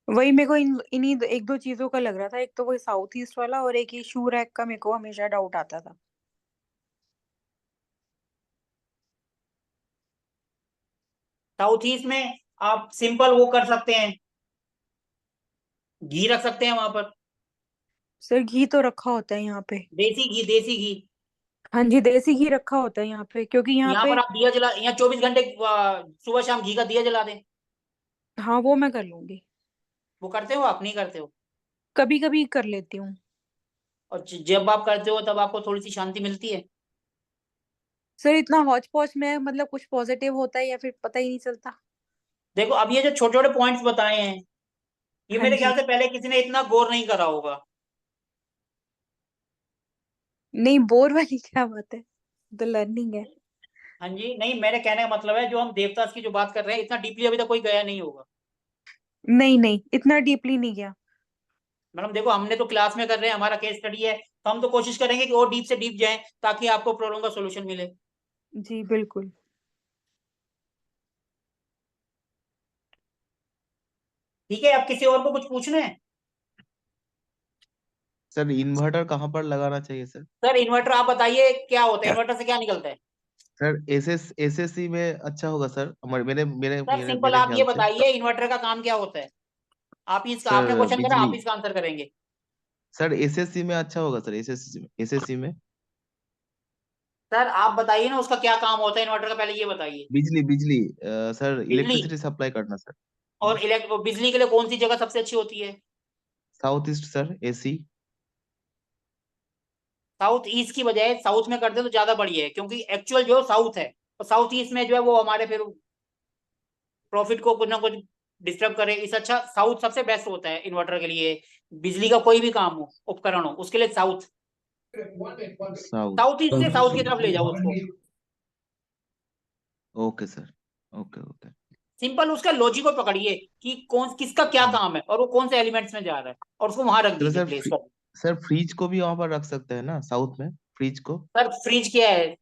वही मेरे को इन्हीं एक दो चीजों का लग रहा था, एक तो वही साउथ ईस्ट वाला और एक ये शू रैक का मेरे को हमेशा डाउट आता था। साउथ ईस्ट में आप सिंपल वो कर सकते हैं, घी रख सकते हैं वहां पर। सर घी तो रखा होता है यहाँ पे। देसी घी, देसी घी। हाँ जी, देसी घी रखा होता है यहाँ पे, क्योंकि यहाँ यहाँ पे। पर आप दिया जला, यहाँ 24 घंटे सुबह शाम घी का दिया जला दें। हाँ, वो मैं कर लूंगी। वो करते हो? आप नहीं करते हो? कभी कभी कर लेती हूँ। और जब आप करते हो तब आपको थोड़ी सी शांति मिलती है? सर इतना हौच पौच में मतलब कुछ पॉजिटिव होता है या फिर पता ही नहीं चलता। देखो, अब ये जो छोटे छोटे पॉइंट्स बताए हैं, ये हाँ मेरे जी। ख्याल से पहले किसी ने इतना गौर नहीं करा होगा। नहीं, बोर वाली क्या बात है, तो लर्निंग है। हाँ जी, नहीं, मेरे कहने का मतलब है जो हम देवदास की जो बात कर रहे हैं, इतना डीपली अभी तक कोई गया नहीं होगा। नहीं नहीं, इतना डीपली नहीं गया। मैडम देखो, हमने तो क्लास में कर रहे हैं, हमारा केस स्टडी है, तो हम तो कोशिश करेंगे कि और डीप से डीप जाएं ताकि आपको प्रॉब्लम का सोल्यूशन मिले। जी बिल्कुल। ठीक है। अब किसी और को कुछ पूछना है? सर इन्वर्टर कहाँ पर लगाना चाहिए सर? सर इन्वर्टर आप बताइए क्या होता है, इन्वर्टर से क्या निकलता है? सर एसएससी में अच्छा होगा सर, हमारे मेरे मेरे सर मेरे सिंपल मेरे आप ये ख्याल से। बताइए इन्वर्टर का काम क्या होता है। आप इसका, आपने सर क्वेश्चन करा, बिजली। आप इसका आंसर करेंगे। सर एसएससी में अच्छा होगा सर, एसएससी में सर आप बताइए ना उसका क्या काम होता है इन्वर्टर का, पहले ये बताइए। बिजली बिजली सर बिजली। इलेक्ट्रिसिटी सप्लाई करना सर। और बिजली के लिए कौन सी जगह सबसे अच्छी होती है? South east sir, AC. South east की बजाय साउथ में कर दे तो ज्यादा बढ़िया है, क्योंकि एक्चुअल जो साउथ है, और साउथ ईस्ट में जो है वो हमारे फिर प्रॉफिट को कुछ ना कुछ डिस्टर्ब करे। इस अच्छा साउथ सबसे बेस्ट होता है इन्वर्टर के लिए। बिजली का कोई भी काम हो, उपकरण हो, उसके लिए साउथ। साउथ। साउथ ईस्ट से साउथ की तरफ ले जाओ उसको। Okay sir. Okay okay. Simple उसका लॉजिक को पकड़िए कि कौन किसका क्या काम है और वो कौन से एलिमेंट्स में जा रहा है, और उसको वहां रख चलो दीजिए, सर प्लेस कर। सर फ्रिज को भी वहां पर रख सकते हैं ना साउथ में, फ्रिज को? सर फ्रिज क्या है?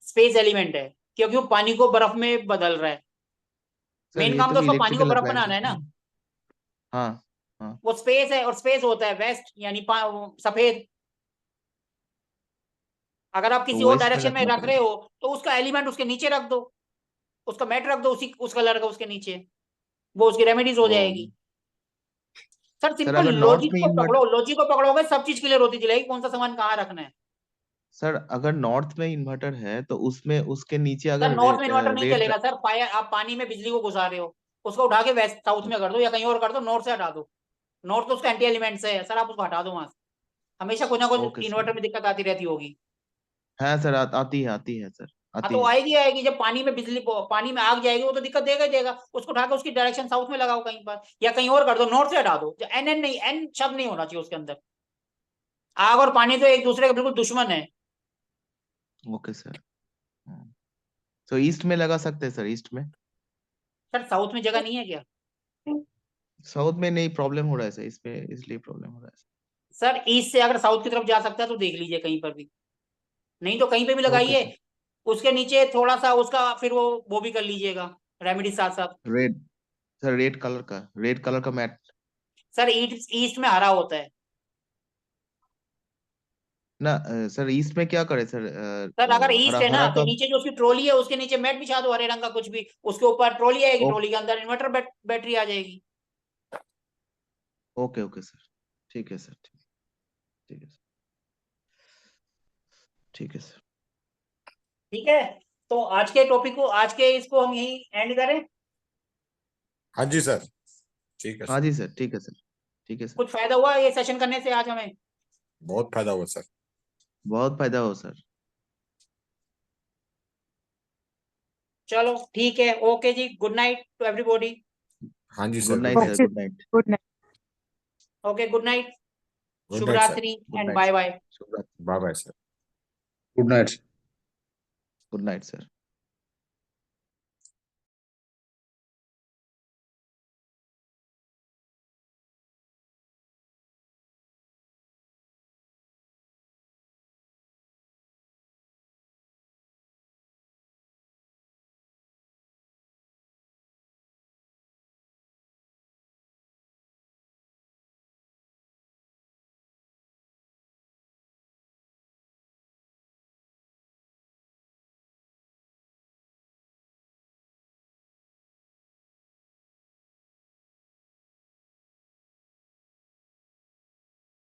स्पेस एलिमेंट है, क्योंकि वो पानी को बर्फ में बदल रहा है। सर मेन ये काम तो तो भी उसका पानी को इलेक्ट्रिकल बर्फ अप्लायंसेस बनाना है है ना। ना। हाँ हाँ। वो स्पेस है, और स्पेस होता है वेस्ट यानी सफेद। अगर आप किसी वो और इसमें डायरेक्शन में लगना रख रहे पड़ेगा। हो तो उसका एलिमेंट उसके नीचे रख दो, उसका मैट रख दो उस कलर का उसके नीचे, वो उसकी रेमेडीज हो ओ जाएगी। सर सर सिंपल अगर नॉर्थ लॉजिक में को इन्वर्ट पकड़ो, लॉजिक को पकड़ोगे सब चीज क्लियर होती चलेगी, कौन सा सामान कहाँ रखना है। सर अगर नॉर्थ में इन्वर्टर है तो उसमें उसके नीचे सर अगर नॉर्थ में इन्वर्टर नहीं रेड चलेगा सर, फायर आप पानी में बिजली को घुसा रहे हो, उसको उठा के वेस्ट साउथ में कर दो या कहीं और कर दो, नॉर्थ से हटा दो। नॉर्थ तो उसका एंटी एलिमेंट्स है सर, आप उसको हटा दो वहां से। हमेशा कुछ ना ओके कुछ सर। इन्वर्टर में दिक्कत आती रहती होगी। है सर आती है सर हाँ आती तो है। आएगी आएगी, जब पानी में बिजली पानी में आग जाएगी वो तो दिक्कत देगा ही देगा, उसको उठा के उसकी डायरेक्शन साउथ में लगाओ कहीं पर या कहीं और कर दो, नॉर्थ से हटा दो। एन एन नहीं, एन शब्द नहीं होना चाहिए उसके अंदर। आग और पानी तो एक दूसरे के बिल्कुल दुश्मन है। Okay sir. तो ईस्ट में लगा सकते हैं सर, ईस्ट में। सर साउथ में जगह नहीं है क्या? साउथ में नहीं, प्रॉब्लम हो रहा है सर इसमें, इसलिए प्रॉब्लम हो रहा है सर ईस्ट से अगर साउथ की तरफ जा सकता है तो देख लीजिए कहीं पर भी, नहीं तो कहीं पे भी सर। ओके लगाइए। सर। उसके नीचे थोड़ा सा उसका फिर वो भी कर लीजिएगा रेमेडी साथ साथ। रेड सर, रेड कलर का मैट। सर ईस्ट ईस्ट में हरा होता है। ना सर ईस्ट में क्या करे सर? सर अगर ईस्ट हरा है ना हरा तो का। नीचे जो उसकी ट्रॉली है उसके नीचे मैट बिछा दो हरे रंग का कुछ भी, उसके ऊपर ट्रॉली आएगी, ट्रॉली के अंदर इन्वर्टर बैटरी आ जाएगी। Okay okay sir. ठीक है सर, ठीक है सर, ठीक है सर। ठीक है, तो आज के टॉपिक को, आज के इसको हम यही एंड करें। हाँ जी सर, ठीक है हाँ सर, जी सर, ठीक है सर, ठीक है सर। कुछ फायदा हुआ ये सेशन करने से आज हमें? बहुत फायदा हुआ सर। बहुत फायदा हो सर। चलो ठीक है, ओके जी, गुड नाइट टू एवरीबॉडी। हाँ जी good sir, night good sir, night. Good night. Good night. Okay good night, good शुभ नाइट सर। रात्रि good and night bye sir. Bye. Bye bye sir. Good night. Good night sir.